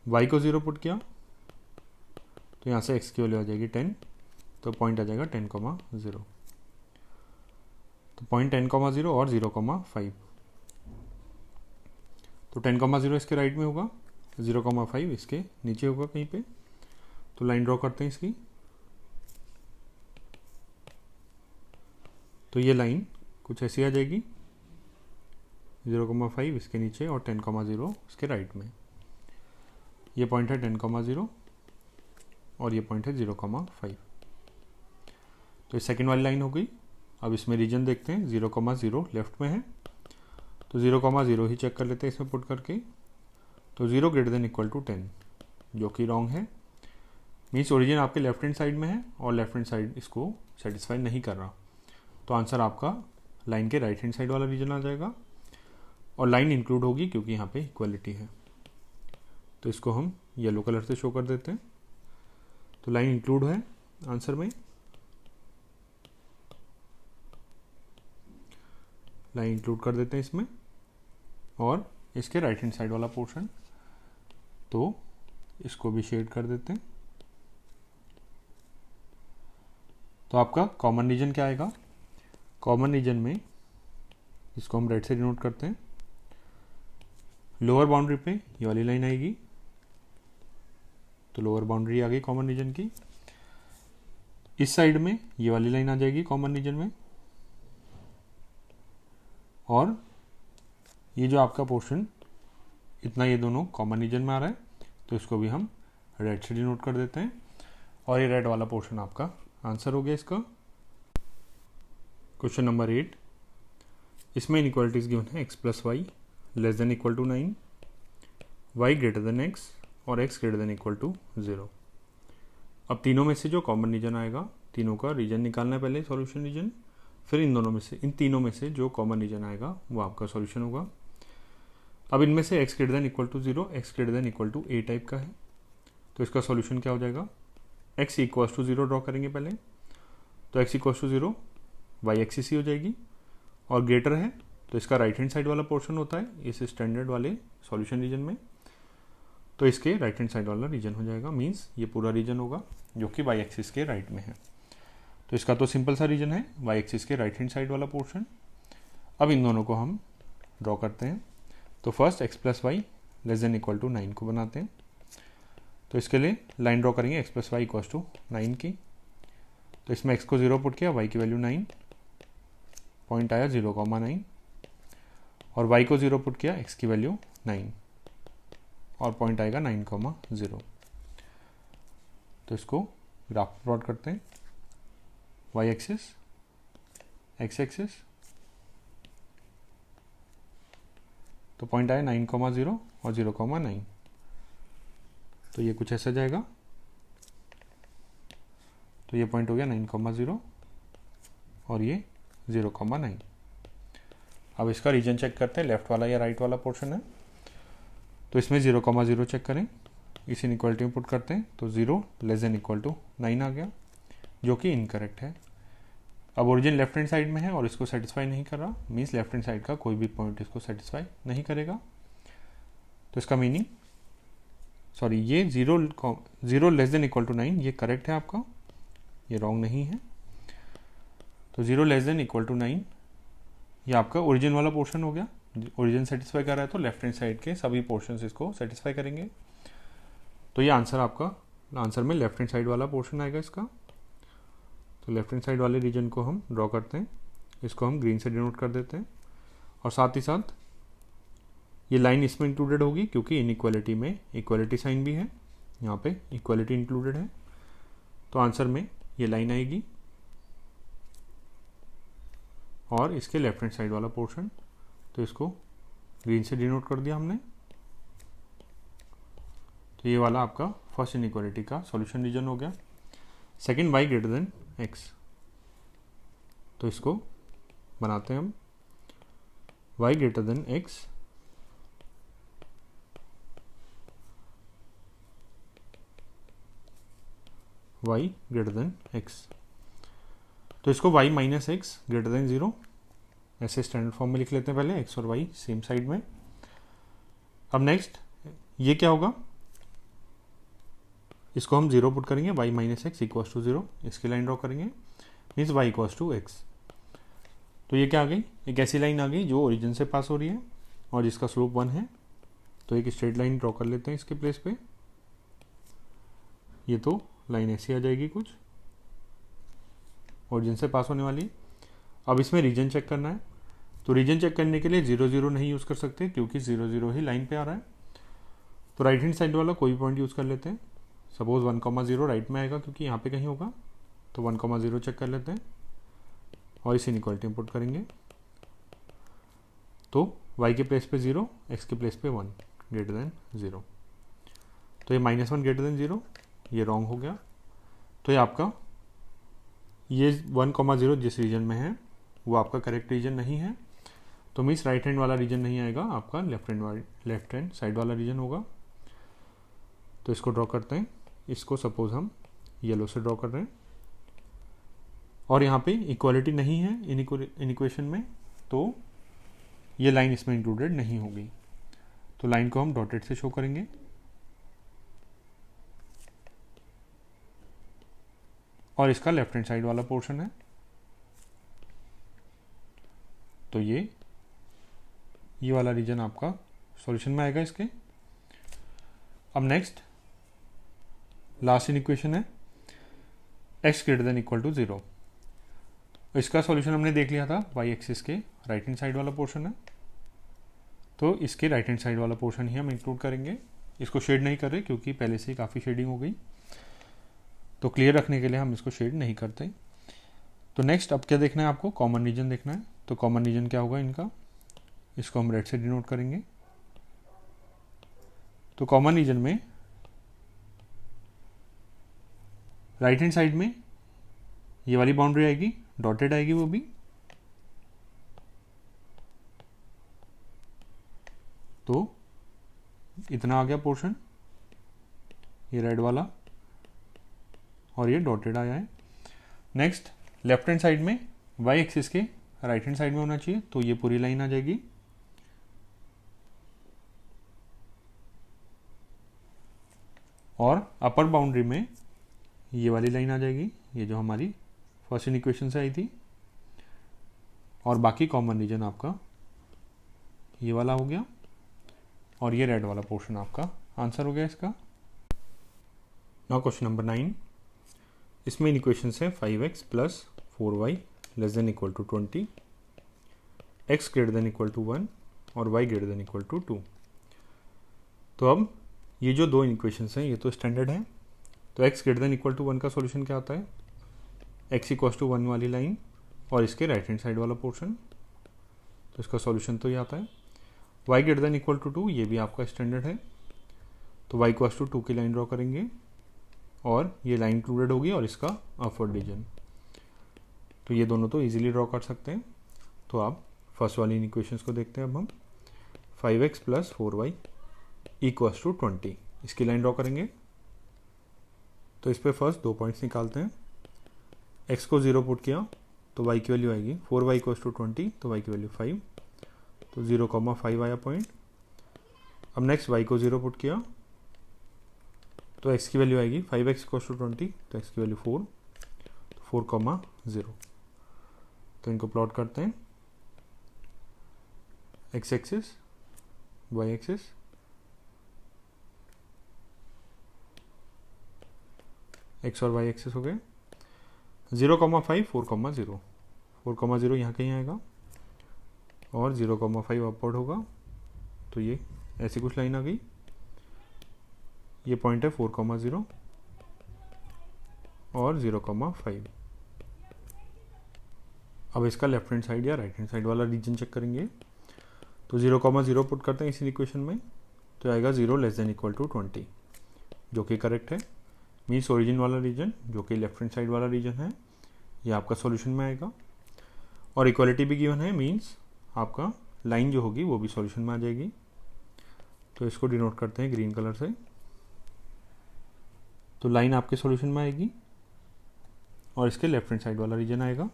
y को 0 पुट किया तो यहाँ से x की वैल्यू आ जाएगी 10, तो पॉइंट आ जाएगा 10,0। तो पॉइंट 10,0 और 0,5, तो 10,0 इसके राइट में होगा, 0,5 इसके नीचे होगा कहीं पे। तो लाइन ड्रॉ करते हैं इसकी। तो ये लाइन कुछ ऐसी आ जाएगी, 0,5 इसके नीचे और 10,0 इसके राइट में। ये पॉइंट है 10,0 और ये पॉइंट है 0,5। तो ये सेकेंड वाली लाइन हो गई। अब इसमें रीजन देखते हैं, 0,0 लेफ्ट में है, तो 0,0 ही चेक कर लेते हैं इसमें पुट करके। तो 0 ग्रेटर देन इक्वल टू 10, जो कि रॉन्ग है। मीन्स ओरिजिन आपके लेफ्ट हैंड साइड में है और लेफ्ट हैंड साइड इसको सेटिस्फाई नहीं कर रहा, तो आंसर आपका लाइन के राइट हैंड साइड वाला रीजन आ जाएगा। और लाइन इंक्लूड होगी क्योंकि यहाँ पे इक्वलिटी है, तो इसको हम येलो कलर से शो कर देते हैं। तो लाइन इंक्लूड है आंसर में, लाइन इंक्लूड कर देते हैं इसमें, और इसके राइट हैंड साइड वाला पोर्शन, तो इसको भी शेड कर देते हैं। तो आपका कॉमन रीजन क्या आएगा, कॉमन रीजन में इसको हम रेड से डिनोट करते हैं। लोअर बाउंड्री पे ये वाली लाइन आएगी, तो लोअर बाउंड्री आ गई कॉमन रीजन की। इस साइड में ये वाली लाइन आ जाएगी कॉमन रीजन में, और ये जो आपका पोर्शन इतना, ये दोनों कॉमन रीजन में आ रहा है, तो इसको भी हम रेड से डिनोट कर देते हैं। और ये रेड वाला पोर्शन आपका आंसर हो गया इसका। क्वेश्चन नंबर 8, इसमें इनइक्वालिटीज गिवन है, x plus y less than equal to 9, y greater than x और x greater than equal to 0। अब तीनों में से जो कॉमन रीजन आएगा, तीनों का रीजन निकालना है पहले, सॉल्यूशन रीजन, फिर इन तीनों में से जो कॉमन रीजन आएगा वो आपका सॉल्यूशन होगा। अब इनमें से x greater than equal to 0, x greater than equal to a type का है, तो इसका सॉल्यूशन क्या हो जाएगा, x इक्वल टू 0 ड्रॉ करेंगे पहले, तो x equal to 0 y axis ही हो जाएगी, और ग्रेटर है तो इसका राइट हैंड साइड वाला पोर्शन होता है इस स्टैंडर्ड वाले सॉल्यूशन रीजन में, तो इसके राइट हैंड साइड वाला रीजन हो जाएगा। मीन्स ये पूरा रीजन होगा जो कि y एक्सिस के राइट में है। तो इसका तो सिंपल सा रीजन है, y एक्सिस के राइट हैंड साइड वाला पोर्शन। अब इन दोनों को हम ड्रॉ करते हैं। तो first x plus y less than equal to 9 को बनाते हैं। तो इसके लिए लाइन ड्रॉ करेंगे x plus y equal to 9 की। तो इसमें x को 0 पुट किया, y की वैल्यू 9, पॉइंट आया 0,9, और y को 0 पुट किया, x की वैल्यू 9, और पॉइंट आएगा 9,0। तो इसको ग्राफ प्लॉट करते हैं, y एक्सिस, x एक्सिस, तो पॉइंट आया 9,0 और 0,9, तो ये कुछ ऐसा जाएगा। तो ये पॉइंट हो गया 9,0 और ये 0,9। अब इसका रीजन चेक करते हैं, लेफ्ट वाला या राइट वाला पोर्शन है। तो इसमें 0,0 चेक करें, इस इनइक्वालिटी में पुट करते हैं तो 0 लेस देन इक्वल टू 9 आ गया, जो कि इनकरेक्ट है। अब ओरिजिन लेफ्ट हैंड साइड में है और इसको सेटिस्फाई नहीं कर रहा, मीन्स लेफ्ट हैंड साइड का कोई भी पॉइंट इसको सेटिस्फाई नहीं करेगा। तो इसका मीनिंग सॉरी ये 0 लेस देन इक्वल टू 9 ये करेक्ट है आपका, ये रॉन्ग नहीं है। तो 0 लेस देन इक्वल टू 9 ये आपका ओरिजिन वाला पोर्शन हो गया। ओरिजिन सेटिस्फाई कर रहा है तो लेफ्ट हैंड साइड के सभी पोर्शंस इसको सेटिस्फाई करेंगे। तो ये आंसर आपका, आंसर में लेफ्ट हैंड साइड वाला पोर्शन आएगा इसका। तो लेफ्ट हैंड साइड वाले रीजन को हम ड्रॉ करते हैं, इसको हम ग्रीन से डिनोट कर देते हैं और साथ ही साथ ये लाइन इसमें इंक्लूडेड होगी क्योंकि इनइक्वालिटी में इक्वालिटी साइन भी है, यहाँ पे इक्वालिटी इंक्लूडेड है। तो आंसर में ये लाइन आएगी और इसके लेफ्ट हैंड साइड वाला पोर्शन, तो इसको ग्रीन से डिनोट कर दिया हमने। तो ये वाला आपका फर्स्ट इनइक्वालिटी का सॉल्यूशन रीजन हो गया। Second y greater than x, तो इसको बनाते हैं हम y greater than x y greater than x, तो इसको y minus x greater than 0 ऐसे स्टैंडर्ड फॉर्म में लिख लेते हैं पहले, x और y सेम साइड में। अब नेक्स्ट ये क्या होगा, इसको हम 0 पुट करेंगे, y minus x equals to 0, इसकी लाइन ड्रॉ करेंगे, means y equals to x। तो ये क्या आ गई, एक ऐसी लाइन आ गई जो ओरिजिन से पास हो रही है और जिसका स्लोप 1 है। तो एक स्ट्रेट लाइन ड्रॉ कर लेते हैं इसके प्लेस पे। ये तो लाइन ऐसी आ जाएगी कुछ, ओरिजिन से पास होने वाली। अब इसमें रीजन चेक करना है, तो रीजन चेक करने के लिए 0 0 नहीं यूज़ कर सकते क्योंकि 0 0 ही लाइन पे आ रहा है। तो राइट हैंड साइड वाला कोई पॉइंट यूज़ कर लेते हैं, सपोज 1,0 राइट में आएगा क्योंकि यहाँ पे कहीं होगा, तो 1,0 चेक कर लेते हैं और इस इनइक्वालिटी में पुट करेंगे। तो y के प्लेस पे 0, x के प्लेस पे 1 ग्रेटर देन 0। तो ये -1 ग्रेटर देन 0 ये रॉन्ग हो गया। तो ये आपका ये 1,0 जिस रीजन में है वो आपका करेक्ट रीजन नहीं है। तो मीन्स राइट हैंड वाला रीजन नहीं आएगा, आपका लेफ्ट हैंड साइड वाला रीजन होगा। तो इसको ड्रॉ करते हैं, इसको सपोज हम येलो से ड्रॉ कर रहे हैं और यहाँ पे इक्वालिटी नहीं है इन इक्वेशन में, तो ये लाइन इसमें इंक्लूडेड नहीं होगी। तो लाइन को हम डॉटेड से शो करेंगे। और इसका लेफ्ट हैंड साइड वाला पोर्शन है, तो ये वाला रीजन आपका सॉल्यूशन में आएगा इसके। अब नेक्स्ट लास्ट इन इक्वेशन है x greater than equal to 0। इसका सॉल्यूशन हमने देख लिया था, y एक्सिस के राइट हैंड साइड वाला पोर्शन है, तो इसके राइट हैंड साइड वाला पोर्शन ही हम इंक्लूड करेंगे। इसको शेड नहीं कर रहे क्योंकि पहले से ही काफ़ी शेडिंग हो गई, तो क्लियर रखने के लिए हम इसको शेड नहीं करते। तो नेक्स्ट अब क्या देखना है आपको, कॉमन रीजन देखना है। तो कॉमन रीजन क्या होगा इनका, इसको हम रेड से डिनोट करेंगे। तो कॉमन रीजन में राइट हैंड साइड में ये वाली बाउंड्री आएगी, डॉटेड आएगी वो भी। तो इतना आ गया पोर्शन, ये रेड वाला और ये डॉटेड आया है। नेक्स्ट लेफ्ट हैंड साइड में y एक्सिस के राइट हैंड साइड में होना चाहिए, तो ये पूरी लाइन आ जाएगी। और अपर बाउंड्री में ये वाली लाइन आ जाएगी, ये जो हमारी फर्स्ट इक्वेशन से आई थी। और बाकी कॉमन रीजन आपका ये वाला हो गया और ये रेड वाला पोर्शन आपका आंसर हो गया इसका। नाउ क्वेश्चन नंबर 9, इसमें इक्वेशन है 5x plus 4y less than equal to 20, x greater than equal to 1 और y greater than equal to 2। तो अब ये जो दो इक्वेशंस हैं ये तो स्टैंडर्ड है। तो x greater than equal to 1 का सॉल्यूशन क्या आता है, x इक्वल टू 1 वाली लाइन और इसके राइट हैंड साइड वाला पोर्शन, तो इसका सॉल्यूशन तो ये आता है। y greater than equal to 2 ये भी आपका स्टैंडर्ड है, तो y इक्वल टू 2 की लाइन ड्रॉ करेंगे और ये लाइन इंक्लूडेड होगी और इसका अपवर्ड रीजन। तो ये दोनों तो इजीली ड्रॉ कर सकते हैं। तो आप फर्स्ट वाली इन इक्वेशंस को देखते हैं। अब हम 5x + 4y = 20 इसकी लाइन ड्रॉ करेंगे। तो इस पे फर्स्ट 2 पॉइंट्स निकालते हैं। x को 0 पुट किया तो y की वैल्यू आएगी 4y = 20, तो y की वैल्यू 5, तो 0,5 आया पॉइंट। अब नेक्स्ट y को 0 पुट किया तो x की वैल्यू आएगी 5x = 20, तो x की वैल्यू 4, तो 4,0। तो इनको प्लॉट करते हैं। x axis, y axis, x और y एक्सिस हो गए। 0,5, 4,0, 4,0 यहाँ कहीं आएगा और 0,5 अपवर्ड होगा। तो ये ऐसी कुछ लाइन आ गई। ये पॉइंट है 4,0 और 0,5। अब इसका लेफ्ट हैंड साइड या राइट हैंड साइड वाला रीजन चेक करेंगे। तो 0,0 पुट करते हैं इसी इक्वेशन में, तो आएगा 0 <= 20, जो कि करेक्ट है। मीन्स ओरिजिन वाला रीजन जो कि लेफ्ट हैंड साइड वाला रीजन है ये आपका सॉल्यूशन में आएगा। और इक्वालिटी भी गिवन है, मीन्स आपका लाइन जो होगी वो भी सॉल्यूशन में आ जाएगी। तो इसको डिनोट करते हैं ग्रीन कलर से। तो लाइन आपके सॉल्यूशन में आएगी और इसके लेफ्ट हैंड साइड वाला रीजन आएगा।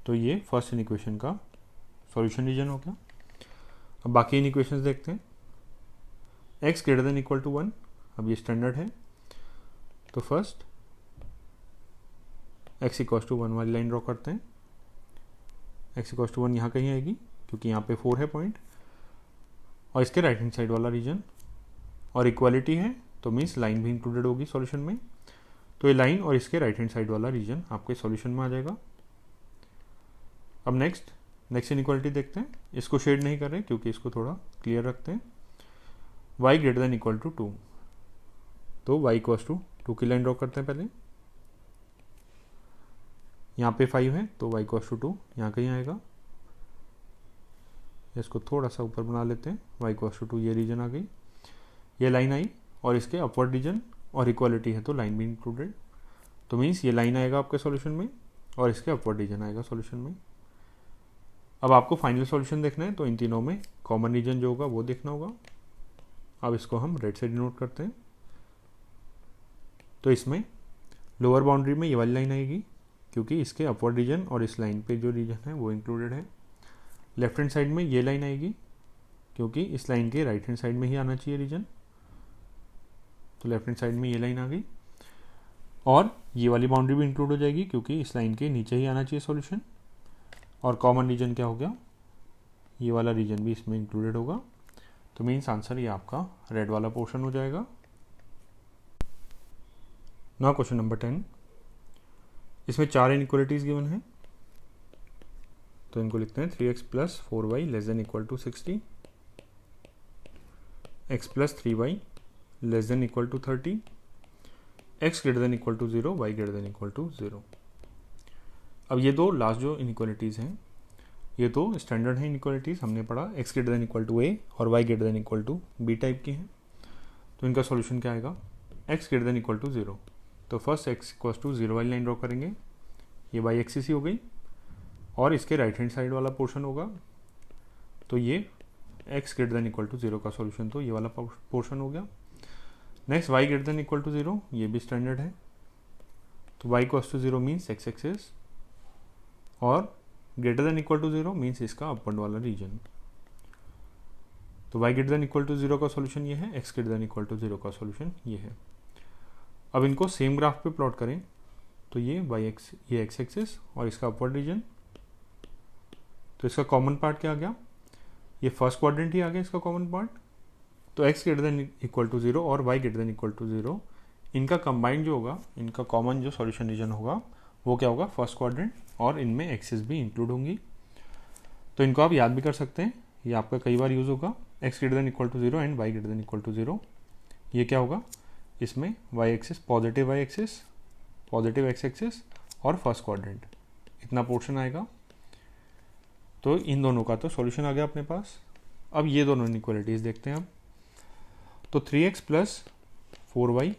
तो ये फर्स्ट इन इक्वेशन का सॉल्यूशन रीजन हो गया। अब बाकी इन इक्वेशंस देखते हैं। x > 1, अब ये स्टैंडर्ड है। तो फर्स्ट x = 1 वाली लाइन ड्रॉ करते हैं। x = 1 यहाँ कहीं आएगी क्योंकि यहाँ पे 4 है पॉइंट, और इसके राइट हैंड साइड वाला रीजन, और इक्वालिटी है तो मीन्स लाइन भी इंक्लूडेड होगी सॉल्यूशन में। तो ये लाइन और इसके राइट हैंड साइड वाला रीजन आपके सॉल्यूशन में आ जाएगा। अब नेक्स्ट इनइक्वालिटी देखते हैं। इसको शेड नहीं कर रहे क्योंकि इसको थोड़ा क्लियर रखते हैं। y > 2, तो y = 2 की लाइन ड्रॉ करते हैं पहले। यहाँ पे 5 है तो y = 2 यहाँ कहीं आएगा। इसको थोड़ा सा ऊपर बना लेते हैं। y = 2 ये रीजन आ गई, ये लाइन आई और इसके अपवर्ड रीजन, और इक्वालिटी है तो लाइन भी इंक्लूडेड। तो मीन्स ये लाइन आएगा आपके सॉल्यूशन में और इसके अपवर्ड रीजन आएगा सॉल्यूशन में। अब आपको फाइनल सॉल्यूशन देखना है तो इन तीनों में कॉमन रीजन जो होगा वो देखना होगा। अब इसको हम रेड से डिनोट करते हैं। तो इसमें लोअर बाउंड्री में ये वाली लाइन आएगी क्योंकि इसके अपवर्ड रीजन और इस लाइन पे जो रीजन है वो इंक्लूडेड है। लेफ्ट हैंड साइड में ये लाइन आएगी क्योंकि इस लाइन के राइट हैंड साइड में ही आना चाहिए रीजन। तो लेफ्ट हैंड साइड में ये लाइन आ गई, और ये वाली बाउंड्री भी इंक्लूड हो जाएगी क्योंकि इस लाइन के नीचे ही आना चाहिए सॉल्यूशन। और कॉमन रीजन क्या हो गया, ये वाला रीजन भी इसमें इंक्लूडेड होगा। तो मीन्स आंसर ये आपका रेड वाला पोर्शन हो जाएगा। Now question number 10। इसमें 4 इनइक्वालिटीज गिवन है, तो इनको लिखते हैं। 3x + 4y <= 60, x + 3y <= 30, x <= 0, y <= 0। अब ये दो लास्ट जो इनइक्वालिटीज़ हैं ये तो स्टैंडर्ड है इनइक्वालिटीज़, हमने पढ़ा x > a और y > b टाइप की हैं। तो इनका सॉल्यूशन क्या आएगा, x > 0। तो फर्स्ट x = 0 वाली लाइन ड्रॉ करेंगे, ये y एक्सिस ही हो गई, और इसके राइट हैंड साइड वाला पोर्शन होगा। तो ये x > 0 का सॉल्यूशन तो ये वाला पोर्शन हो गया। नेक्स्ट y > 0, ये भी स्टैंडर्ड है। तो y = 0 मीन्स x एक्सिस, और > 0 मीन्स इसका अपवर्ड वाला रीजन। तो y > 0 का सॉल्यूशन ये है, x > 0 का सॉल्यूशन ये है। अब इनको सेम ग्राफ पे प्लॉट करें तो ये x एक्सिस और इसका अपवर्ड रीजन। तो इसका कॉमन पार्ट क्या आ गया, ये फर्स्ट क्वाड्रेंट ही आ गया इसका कॉमन पार्ट। तो x > 0 और y > 0 इनका कंबाइंड जो होगा, इनका कॉमन जो सॉल्यूशन रीजन होगा वो क्या होगा, फर्स्ट क्वाड्रेंट, और इनमें एक्सिस भी इंक्लूड होंगी। तो इनको आप याद भी कर सकते हैं, ये आपका कई बार यूज होगा। x > 0 एंड y > 0, ये क्या होगा, इसमें y axis positive y axis, positive x axis और फर्स्ट क्वाड्रेंट, इतना पोर्शन आएगा। तो इन दोनों का तो सॉल्यूशन आ गया अपने पास। अब ये दोनों इनइक्वालिटीज़ देखते हैं हम। तो 3x plus 4y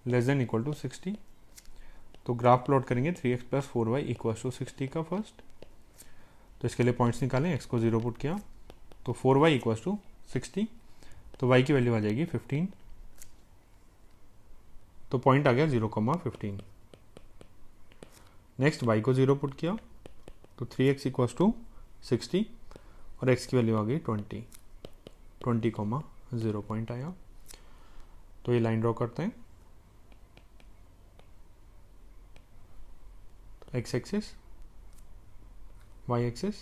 less than equal to 60। तो ग्राफ प्लॉट करेंगे 3x plus 4y equal to 60 का फर्स्ट। तो इसके लिए पॉइंट्स निकालें, x को 0 पुट किया तो 4y इक्वल टू 60, तो y की वैल्यू आ जाएगी 15। तो पॉइंट आ गया 0,15। नेक्स्ट y को 0 पुट किया तो 3x इक्वल टू 60 और x की वैल्यू आ गई 20,0 पॉइंट आया। तो ये लाइन ड्रॉ करते हैं। तो x axis, y axis,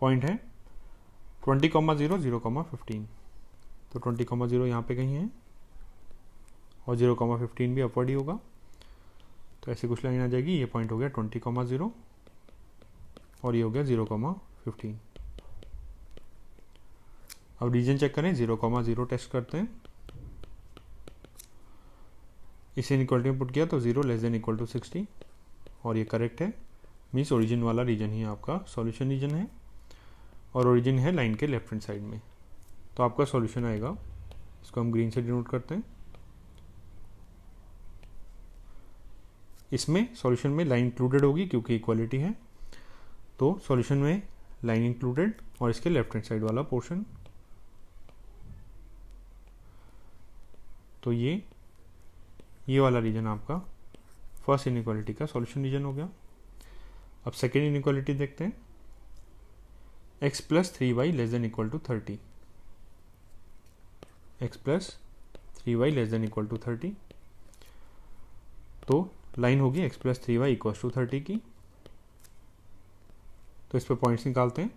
point है 20,0, 0,15। तो 20,0 यहाँ पे कहीं है और 0,15 भी अपवर्ड ही होगा। तो ऐसे कुछ लाइन आ जाएगी। ये पॉइंट हो गया 20,0 और ये हो गया 0,15। अब रीजन चेक करें, 0,0 टेस्ट करते हैं। इसे इनइक्वालिटी में पुट किया तो 0 लेस देन इक्वल टू 60 और ये करेक्ट है। मीन्स ओरिजिन वाला रीजन ही आपका सॉल्यूशन रीजन है और ओरिजिन है लाइन के लेफ्ट हैंड साइड में। तो आपका सॉल्यूशन आएगा, इसको हम ग्रीन से डिनोट करते हैं। इसमें सॉल्यूशन में लाइन इंक्लूडेड होगी क्योंकि इक्वालिटी है। तो सॉल्यूशन में लाइन इंक्लूडेड और इसके लेफ्ट हैंड साइड वाला पोर्शन। तो ये वाला रीजन आपका फर्स्ट इनइक्वालिटी का सॉल्यूशन रीजन हो गया। अब सेकेंड इनइक्वालिटी देखते हैं। x plus 3y less than equal to 30। x plus 3y less than equal to 30। तो लाइन होगी x plus 3y equal to 30 की। तो इस पर पॉइंट्स निकालते हैं।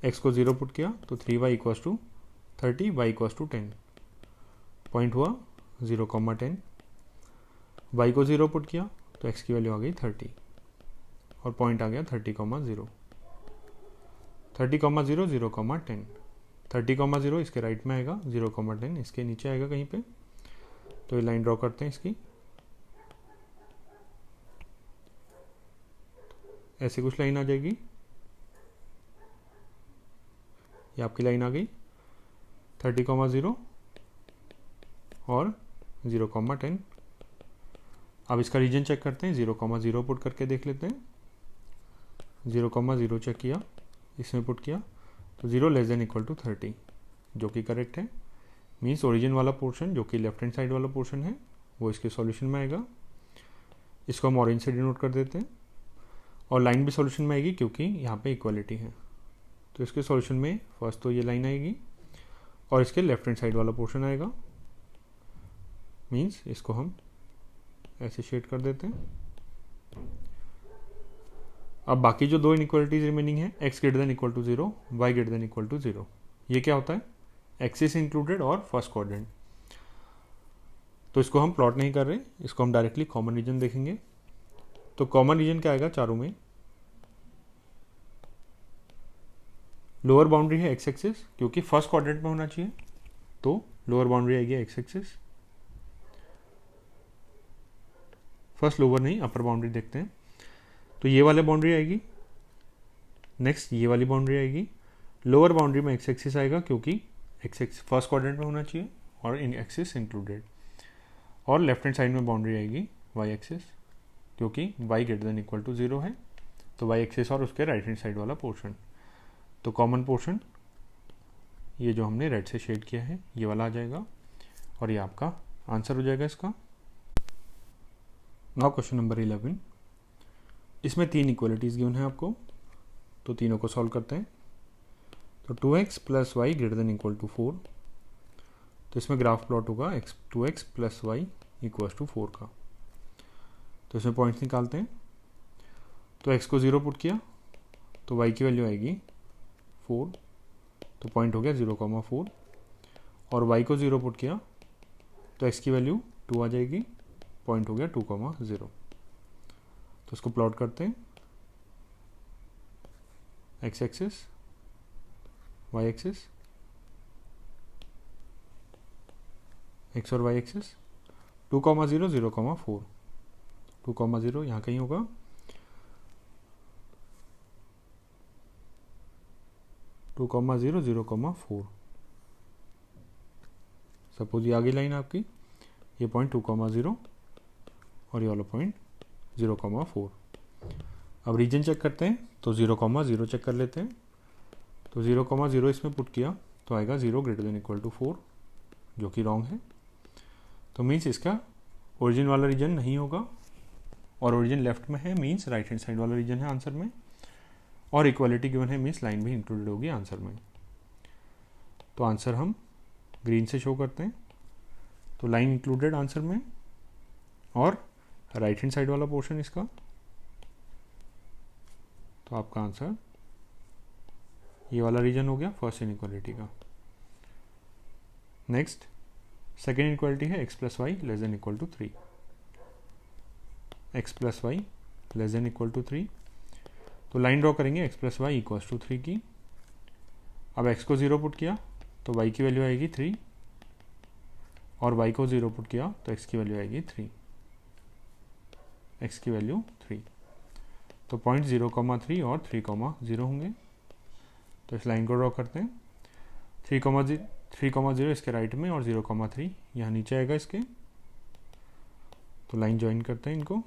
x को 0 पुट किया तो 3y equal to 30, y equal to 10। Point हुआ 0,10। y को 0 पुट किया तो x की वैल्यू आ गई 30 और पॉइंट आ गया 30,0। 30,0, 0,10। 30,0 इसके राइट में आएगा, 0,10 इसके नीचे आएगा कहीं पे। तो ये लाइन ड्रॉ करते हैं इसकी। ऐसे कुछ लाइन आ जाएगी। ये आपकी लाइन आ गई 30,0 और 0,10। अब इसका रीजन चेक करते हैं। 0,0 पुट करके देख लेते हैं। 0,0 चेक किया, इसमें पुट किया तो 0 लेस देन इक्वल टू 30 जो कि करेक्ट है। मीन्स ओरिजिन वाला पोर्शन जो कि लेफ्ट हैंड साइड वाला पोर्शन है वो इसके सॉल्यूशन में आएगा। इसको हम ऑरेंज से डिनोट कर देते हैं और लाइन भी सॉल्यूशन में आएगी क्योंकि यहाँ पे इक्वालिटी है। तो इसके सॉल्यूशन में फर्स्ट तो ये लाइन आएगी और इसके लेफ्ट हैंड साइड वाला पोर्शन आएगा। मीन्स इसको हम ऐसे शेड कर देते हैं। अब बाकी जो दो इनइक्वालिटीज रिमेनिंग है, x greater than equal to 0, y greater than equal to 0, ये क्या होता है? एक्सिस इंक्लूडेड और फर्स्ट क्वाड्रेंट। तो इसको हम प्लॉट नहीं कर रहे, इसको हम डायरेक्टली कॉमन रीजन देखेंगे। तो कॉमन रीजन क्या आएगा चारों में? लोअर बाउंड्री है एक्स एक्सिस क्योंकि फर्स्ट क्वाड्रेंट में होना चाहिए, तो लोअर बाउंड्री आएगी एक्स एक्सिस। फर्स्ट लोअर नहीं, अपर बाउंड्री देखते हैं। तो ये वाली बाउंड्री आएगी, नेक्स्ट ये वाली बाउंड्री आएगी। लोअर बाउंड्री में एक्स एक्सिस आएगा क्योंकि एक्स एक्सिस फर्स्ट क्वाड्रेंट में होना चाहिए और इन एक्सिस इंक्लूडेड। और लेफ्ट हैंड साइड में बाउंड्री आएगी वाई एक्सिस क्योंकि y greater than equal to 0 है, तो वाई एक्सिस और उसके राइट हैंड साइड वाला पोर्शन। तो कॉमन पोर्शन ये जो हमने रेड से शेड किया है ये वाला आ जाएगा और ये आपका आंसर हो जाएगा इसका। नाउ क्वेश्चन नंबर 11, इसमें तीन इक्वलिटीज गिवन है आपको, तो तीनों को सॉल्व करते हैं। तो 2x plus y greater than equal to 4, तो इसमें ग्राफ प्लॉट होगा 2x plus y equal to 4 का। तो इसमें पॉइंट्स निकालते हैं। तो x को 0 पुट किया तो y की वैल्यू आएगी 4, तो पॉइंट हो गया 0,4। और y को 0 पुट किया तो x की वैल्यू 2 आ जाएगी, पॉइंट हो गया 2,0। तो इसको प्लॉट करते हैं। x axis, y axis, x और y एक्सिस, 2,0, 0,4, 2,0 यहाँ कहीं होगा 2,0, 0,4। सपोज ये आगे लाइन आपकी, ये पॉइंट 2,0 और ये वाला पॉइंट 0,4। अब रीजन चेक करते हैं, तो 0,0 चेक कर लेते हैं। तो 0,0 इसमें पुट किया तो आएगा 0 > 4, जो कि रॉन्ग है। तो मीन्स इसका ओरिजिन वाला रीजन नहीं होगा, और ओरिजिन लेफ्ट में है मीन्स राइट हैंड साइड वाला रीजन है आंसर में, और इक्वालिटी गिवन है मीन्स लाइन भी इंक्लूडेड होगी आंसर में। तो आंसर हम ग्रीन से शो करते हैं। तो लाइन इंक्लूडेड आंसर में, और राइट हैंड साइड वाला पोर्शन इसका, तो आपका आंसर ये वाला रीजन हो गया फर्स्ट इनइक्वालिटी का। नेक्स्ट सेकेंड इनइक्वालिटी है x + y <= 3। x + y <= 3। तो लाइन ड्रॉ करेंगे x + y = 3 की। अब x को 0 पुट किया तो y की वैल्यू आएगी 3, और y को 0 पुट किया तो x की वैल्यू आएगी 3, x की वैल्यू 3। तो पॉइंट 0,3 और 3,0 होंगे। तो इस लाइन को ड्रॉ करते हैं। 3,0 इसके राइट में और 0,3 यहाँ नीचे आएगा इसके। तो लाइन ज्वाइन करते हैं इनको,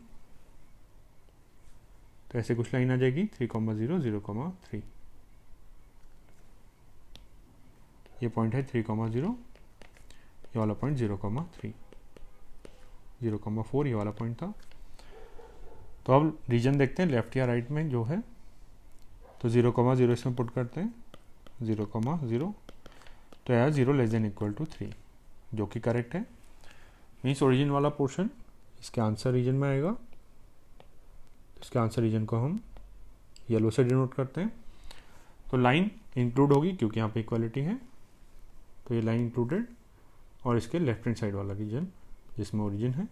तो ऐसे कुछ लाइन आ जाएगी 3,0, 0,3। ये पॉइंट है 3,0, ये वाला पॉइंट 0,3, 0,4 ये वाला पॉइंट था। तो अब रीजन देखते हैं लेफ्ट या राइट में जो है। तो 0,0 इसमें पुट करते हैं, 0,0 तो आया 0 <= 3, जो कि करेक्ट है। मीन्स ओरिजिन वाला पोर्शन इसके आंसर रीजन में आएगा। इसके आंसर रीजन को हम येलो से डिनोट करते हैं। तो लाइन इंक्लूड होगी क्योंकि यहाँ पे इक्वालिटी है, तो ये लाइन इंक्लूडेड, और इसके लेफ्ट हैंड साइड वाला रीजन जिसमें ओरिजिन है,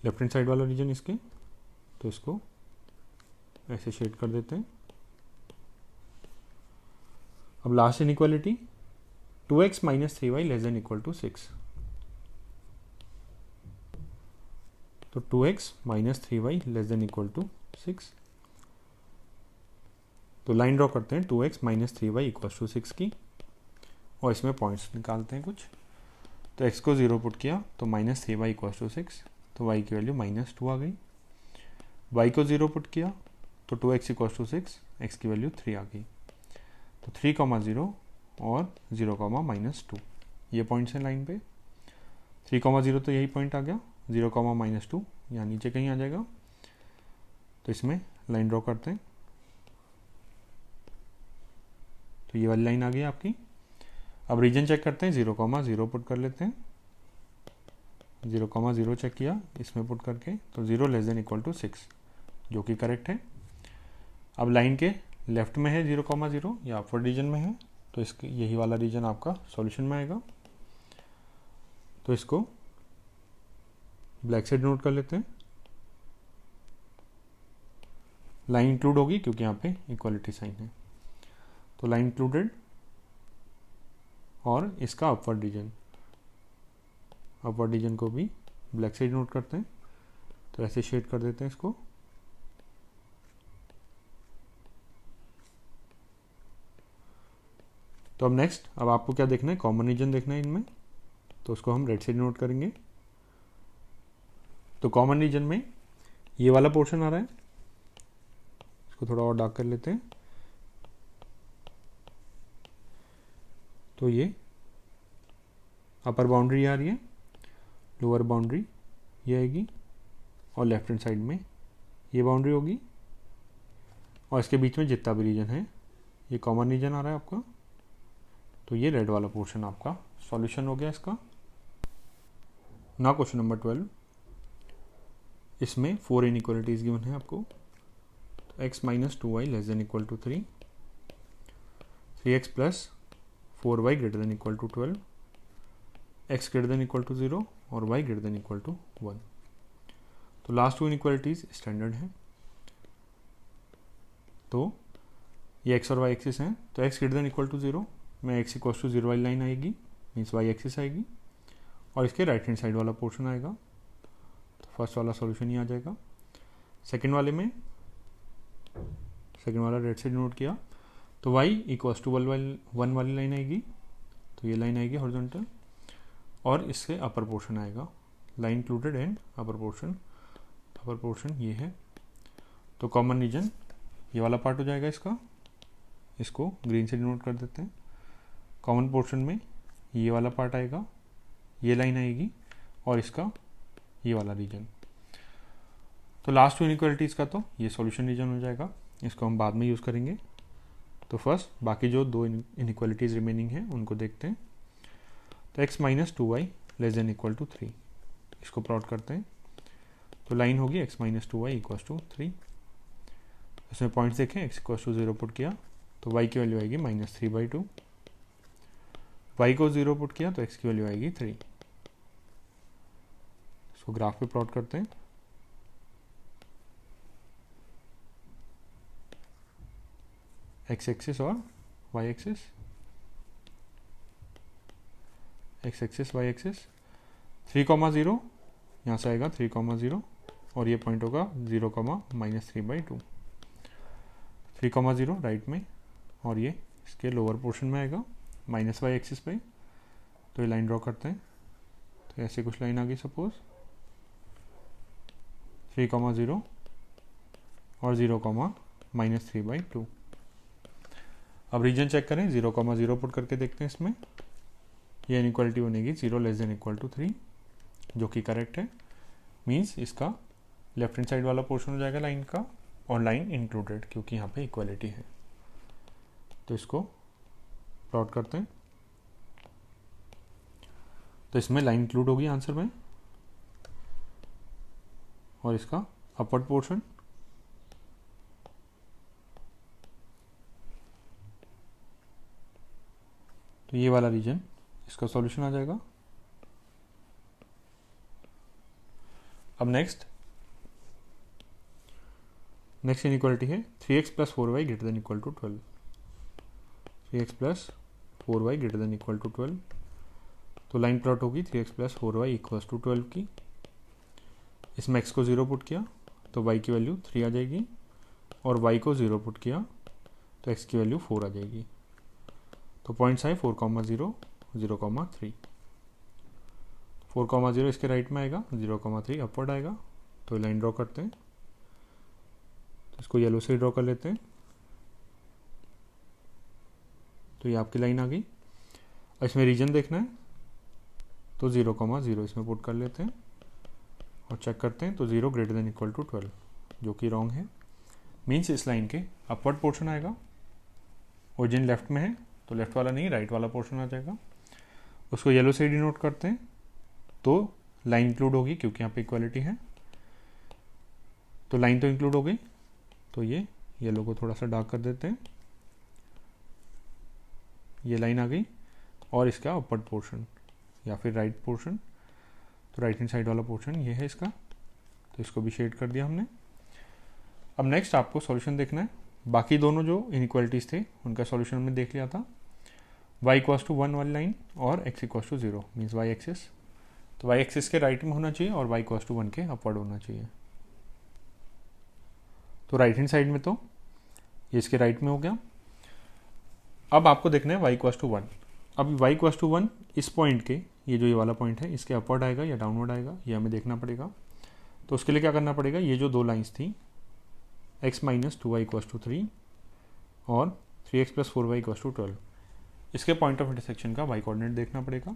लेफ्ट हैंड साइड वाला रीजन इसके, तो इसको ऐसे शेड कर देते हैं। अब लास्ट इनइक्वालिटी 2x - 3y <= 6। तो 2x - 3y <= 6। तो लाइन ड्रॉ करते हैं 2x - 3y = 6 की, और इसमें पॉइंट्स निकालते हैं कुछ। तो x को 0 पुट किया तो -3y = 6, तो y की वैल्यू -2 आ गई। y को 0 पुट किया तो 2x = 6, x की वैल्यू 3 आ गई। तो 3,0 और 0,-2 ये पॉइंट्स हैं लाइन पे। 3,0 तो यही पॉइंट आ गया, 0,-2 यहाँ नीचे कहीं आ जाएगा। तो इसमें लाइन ड्रॉ करते हैं। तो ये वाली लाइन आ गई आपकी। अब रीजन चेक करते हैं, 0,0 पुट कर लेते हैं। 0,0 चेक किया इसमें पुट करके, तो 0 <= 6, जो कि करेक्ट है। अब लाइन के लेफ्ट में है 0,0 या अपवर्ड रीजन में है, तो इसके यही वाला रीजन आपका सॉल्यूशन में आएगा। तो इसको ब्लैक से डिनोट कर लेते हैं। लाइन इंक्लूड होगी क्योंकि यहाँ पे इक्वालिटी साइन है, तो लाइन इंक्लूडेड, और इसका अपवर्ड रीजन को भी ब्लैक से डिनोट करते हैं। तो ऐसे शेड कर देते हैं इसको। तो अब नेक्स्ट, अब आपको क्या देखना है, कॉमन रीजन देखना है इनमें, तो उसको हम रेड से डिनोट करेंगे। तो कॉमन रीजन में ये वाला पोर्शन आ रहा है, इसको थोड़ा और डार्क कर लेते हैं। तो ये अपर बाउंड्री आ रही है, लोअर बाउंड्री ये आएगी, और लेफ्ट हैंड साइड में ये बाउंड्री होगी, और इसके बीच में जितना भी रीजन है ये कॉमन रीजन आ रहा है आपका। तो ये रेड वाला पोर्शन आपका सॉल्यूशन हो गया इसका। ना क्वेश्चन नंबर 12, इसमें 4 इनइक्वालिटीज गिवन है आपको। तो x - 2y <= 3, 3x + 4y > 12, x > 0 और y > 1। तो लास्ट 2 इनइक्वालिटीज स्टैंडर्ड हैं। तो ये x और y एक्सिस हैं, तो x > 0 में x = 0 वाली लाइन आएगी, मीन्स y एक्सिस आएगी, और इसके राइट हैंड साइड वाला पोर्शन आएगा। तो फर्स्ट वाला सॉल्यूशन ही आ जाएगा। सेकंड वाले में सेकंड वाला रेड से डिनोट किया, तो y इक्वल्स टू 1 वाली लाइन आएगी, तो ये लाइन आएगी हॉरिजॉन्टल, और इससे अपर पोर्शन आएगा, line included and upper portion ये है। तो कॉमन रीजन ये वाला पार्ट हो जाएगा इसको ग्रीन से डिनोट कर देते हैं। कॉमन पोर्शन में ये वाला पार्ट आएगा, ये लाइन आएगी, और इसका ये वाला रीजन। तो लास्ट टू इनइक्वालिटीज़ का तो ये सॉल्यूशन रीजन हो जाएगा, इसको हम बाद में यूज़ करेंगे। तो फर्स्ट बाकी जो दो इनइक्वालिटीज़ रिमेनिंग हैं उनको देखते हैं। तो x minus 2y less than equal to 3, इसको प्लॉट करते हैं। तो लाइन होगी x minus 2y equal to 3। इसमें पॉइंट्स देखें, x इक्वल टू 0 पुट किया तो y की वैल्यू आएगी -3/2, y को 0 पुट किया तो x की वैल्यू आएगी 3। इसको ग्राफ पे प्लॉट करते हैं। x एक्सिस और y axis, x axis y axis 3,0 यहाँ से आएगा 3,0 और ये पॉइंट होगा 0, -3/2। 3,0 राइट में, और ये इसके लोअर पोर्शन में आएगा -y एक्सिस पे। तो ये लाइन ड्रॉ करते हैं। तो ऐसे कुछ लाइन आ गई सपोज 3,0 और 0, -3/2। अब रीजन चेक करें, 0,0 पुट करके देखते हैं इसमें। ये इनइक्वालिटी बनेगी 0 लेस देन इक्वल टू 3, जो कि करेक्ट है। मीन्स इसका लेफ्ट हैंड साइड वाला पोर्शन हो जाएगा लाइन का, और लाइन इंक्लूडेड, क्योंकि यहाँ पे इक्वालिटी है। तो इसको प्लॉट करते हैं। तो इसमें लाइन इंक्लूड होगी आंसर में, और इसका अपवर्ड पोर्शन तो ये वाला रीजन, इसका सॉल्यूशन आ जाएगा। अब नेक्स्ट इनइक्वालिटी है 3x plus 4y greater than equal to 12। 3x plus 4y greater than equal to 12। तो लाइन प्लॉट होगी 3x plus 4y equals to 12 की। इसमें x को 0 पुट किया तो y की वैल्यू 3 आ जाएगी, और y को 0 पुट किया तो x की वैल्यू 4 आ जाएगी। तो पॉइंट्स आए 4,0, 0,3। 4,0 इसके राइट में आएगा, 0,3 अपवर्ड आएगा। तो लाइन ड्रॉ करते हैं। तो इसको येलो से ड्रॉ कर लेते हैं। तो ये आपकी लाइन आ गई। और इसमें रीजन देखना है, तो 0,0 इसमें पुट कर लेते हैं और चेक करते हैं। तो 0 ग्रेटर देन इक्वल टू 12, जो कि रॉन्ग है। मीन्स इस लाइन के अपवर्ड पोर्शन आएगा। ओरिजिन लेफ्ट में है तो लेफ्ट वाला नहीं, राइट वाला पोर्शन आ जाएगा। उसको येलो से डिनोट करते हैं। तो लाइन इंक्लूड होगी, क्योंकि यहाँ पे इक्वालिटी है। तो लाइन तो इंक्लूड हो गई। तो ये येलो को थोड़ा सा डार्क कर देते हैं। ये लाइन आ गई, और इसका अपवर्ड पोर्शन या फिर राइट पोर्शन, तो राइट हैंड साइड वाला पोर्शन ये है इसका। तो इसको भी शेड कर दिया हमने। अब नेक्स्ट आपको सॉल्यूशन देखना है। बाकी दोनों जो इनइक्वालिटीज थे उनका सॉल्यूशन हमने देख लिया था। y इक्वल्स टू 1 वाली लाइन और x equals to 0 means y axis. तो y एक्सिस के राइट में होना चाहिए और y इक्वल्स टू 1 के अपवर्ड होना चाहिए। तो राइट हैंड साइड में तो ये इसके राइट में हो गया। अब आपको देखना है y इक्वल्स टू 1। अब y इक्वल्स टू 1 इस पॉइंट के, ये वाला पॉइंट है, इसके अपवर्ड आएगा या डाउनवर्ड आएगा, ये हमें देखना पड़ेगा। तो उसके लिए क्या करना पड़ेगा, ये जो दो लाइन्स थी x minus 2y equals to 3 और 3x plus 4y equals to 12, इसके पॉइंट ऑफ इंटरसेक्शन का y कोऑर्डिनेट देखना पड़ेगा।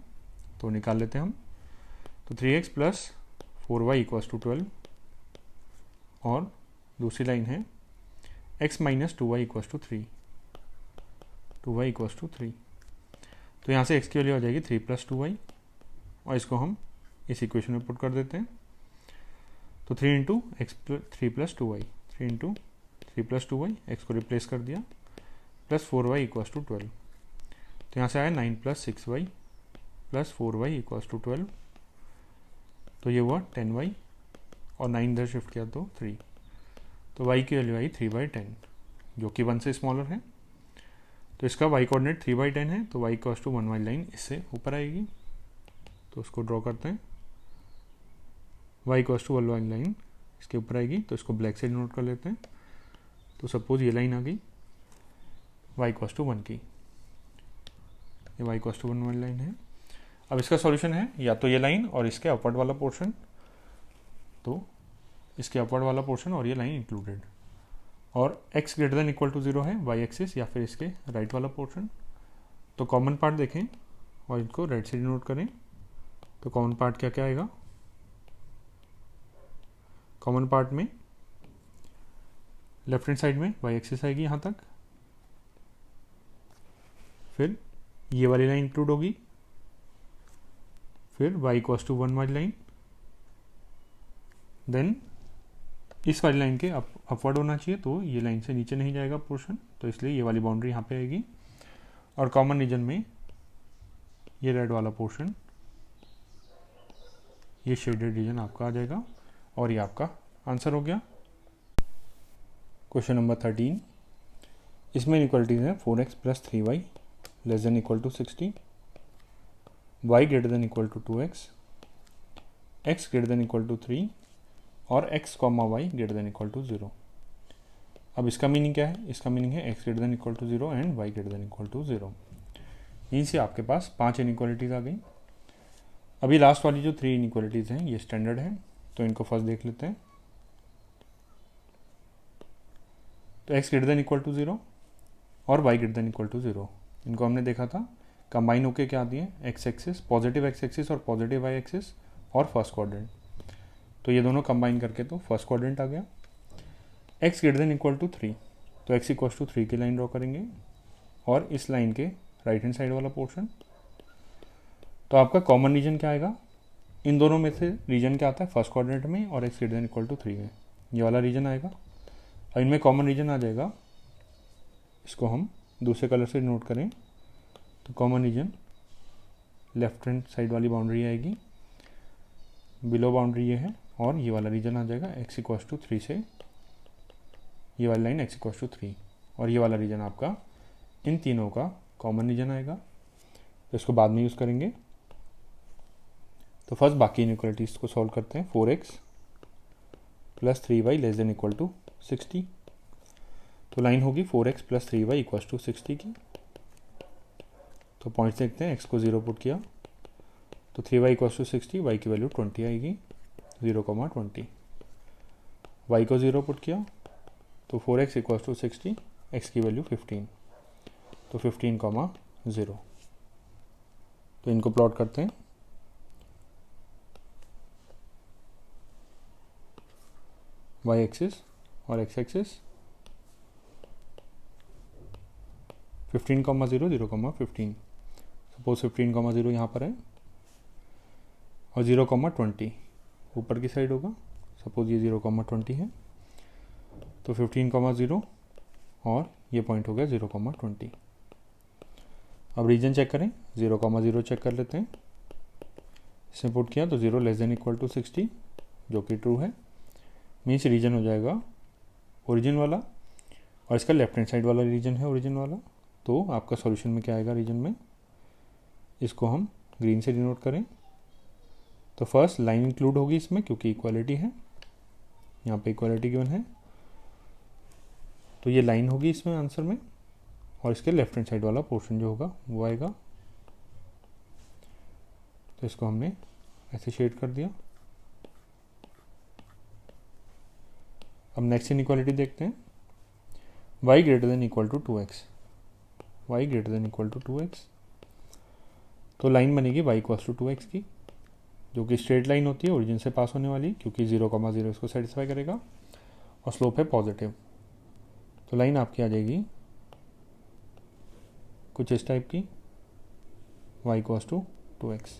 तो निकाल लेते हैं हम। तो 3x plus 4y equals to 12, और दूसरी लाइन है x minus 2y equals to 3, 2y equals to 3। तो यहाँ से x की वैल्यू आ जाएगी 3 प्लस 2y, और इसको हम इस इक्वेशन में पुट कर देते हैं। तो 3 into x 3 plus 2y, 3 into 3 plus 2y, x को रिप्लेस कर दिया, प्लस 4y इक्वल्स टू 12। तो यहाँ से आया 9 plus 6y plus 4y equals to 12। तो ये हुआ 10y, और 9 इधर शिफ्ट किया तो 3। तो y की वैल्यू आई 3/10, जो कि 1 से स्मॉलर है। तो इसका y कोऑर्डिनेट 3/10 है। तो y इक्वल्स टू 1 वाली लाइन इससे ऊपर आएगी। तो उसको ड्रॉ करते हैं। y इक्वल्स टू 1 वाली लाइन इसके ऊपर आएगी। तो इसको ब्लैक से नोट कर लेते हैं। तो सपोज ये लाइन आ गई y इक्वल्स टू 1 की, ये y इक्वल्स टू 1 वाली लाइन है। अब इसका सॉल्यूशन है या तो ये लाइन और इसके अपवर्ड वाला पोर्शन, तो इसके अपवर्ड वाला पोर्शन और ये लाइन इंक्लूडेड, और x greater than equal to 0 है y एक्सिस या फिर इसके राइट वाला पोर्शन। तो कॉमन पार्ट देखें और इनको राइट से डिनोट करें, तो कॉमन पार्ट क्या क्या आएगा, कॉमन पार्ट में लेफ्ट हैंड साइड में y एक्सिस आएगी यहाँ तक, फिर ये वाली लाइन इंक्लूड होगी, फिर y इक्वल्स टू 1 वाली लाइन, देन इस वाली लाइन के अपवर्ड होना चाहिए, तो ये लाइन से नीचे नहीं जाएगा पोर्शन, तो इसलिए ये वाली बाउंड्री यहाँ पे आएगी, और कॉमन रीजन में ये रेड वाला पोर्शन, ये शेडेड रीजन आपका आ जाएगा, और ये आपका आंसर हो गया। क्वेश्चन नंबर 13, इसमें इनइक्वालिटीज हैं 4x plus 3y less than equal to 60, y greater than equal to 2x, x greater than equal to 3 और x comma y greater than equal to 0। अब इसका मीनिंग क्या है, इसका मीनिंग है x greater than equal to 0 and y greater than equal to 0। इनसे आपके पास 5 इनइक्वालिटीज आ गई। अभी लास्ट वाली जो 3 इनइक्वालिटीज हैं ये स्टैंडर्ड है, तो इनको फर्स्ट देख लेते हैं। तो x greater than equal to 0 और y greater than equal to 0, इनको हमने देखा था कंबाइन होके क्या आती है, x axis, positive x axis और पॉजिटिव y एक्सिस और फर्स्ट क्वाड्रेंट, तो ये दोनों कंबाइन करके तो फर्स्ट क्वाड्रेंट आ गया। x greater than equal to 3, तो x इक्वल टू 3 की लाइन ड्रॉ करेंगे, और इस लाइन के राइट हैंड साइड वाला पोर्शन, तो आपका कॉमन रीजन क्या आएगा, इन दोनों में से रीजन क्या आता है फर्स्ट क्वाड्रेंट में और x greater than equal to 3 में, ये वाला रीजन आएगा, और इनमें कॉमन रीजन आ जाएगा। इसको हम दूसरे कलर से नोट करें, तो common region left hand side वाली बाउंड्री आएगी, बिलो बाउंड्री ये है, और ये वाला रीजन आ जाएगा x इक्वल्स टू 3 से, ये वाली लाइन x इक्वल्स टू 3, और ये वाला रीजन आपका इन तीनों का कॉमन रीजन आएगा, तो इसको बाद में यूज़ करेंगे। तो फर्स्ट बाकी इनइक्वालिटीज को सॉल्व करते हैं। 4x plus 3y less than equal to 60, तो लाइन होगी 4x plus 3y equal to 60 की। तो पॉइंट्स देखते हैं, x को 0 पुट किया तो 3y इक्वल टू 60, y की वैल्यू 20 आएगी, 0,20। y को 0 पुट किया तो 4x इक्वल टू 60, x की वैल्यू 15, तो 15,0। तो इनको प्लॉट करते हैं। y एक्सिस और x एक्सिस 15,0, 0,15, सपोज 15,0 यहाँ पर है, और 0,20 ऊपर की साइड होगा, सपोज ये 0,20 है, तो 15,0 और ये पॉइंट हो गया 0,20। अब रीजन चेक करें, 0,0 चेक कर लेते हैं, इसमें पुट किया तो 0 लेस देन इक्वल टू 60, जो कि ट्रू है, मीन्स रीजन हो जाएगा ओरिजिन वाला, और इसका लेफ्ट हैंड साइड वाला रीजन है ओरिजिन वाला। तो आपका सॉल्यूशन में क्या आएगा रीजन में, इसको हम ग्रीन से डिनोट करें, तो फर्स्ट लाइन इंक्लूड होगी इसमें क्योंकि इक्वालिटी है, यहाँ पे इक्वालिटी गिवन है, तो ये लाइन होगी इसमें आंसर में, और इसके लेफ्ट हैंड साइड वाला पोर्शन जो होगा वो आएगा। तो इसको हमने ऐसे शेड कर दिया। अब नेक्स्ट इनइक्वालिटी देखते हैं, y greater than equal to 2x, y greater than equal to 2x, तो लाइन बनेगी y इक्वल टू 2x की, जो कि स्ट्रेट लाइन होती है ओरिजिन से पास होने वाली, क्योंकि 0,0 इसको सेटिस्फाई करेगा, और स्लोप है पॉजिटिव। तो लाइन आपकी आ जाएगी कुछ इस टाइप की, y इक्वल टू 2x।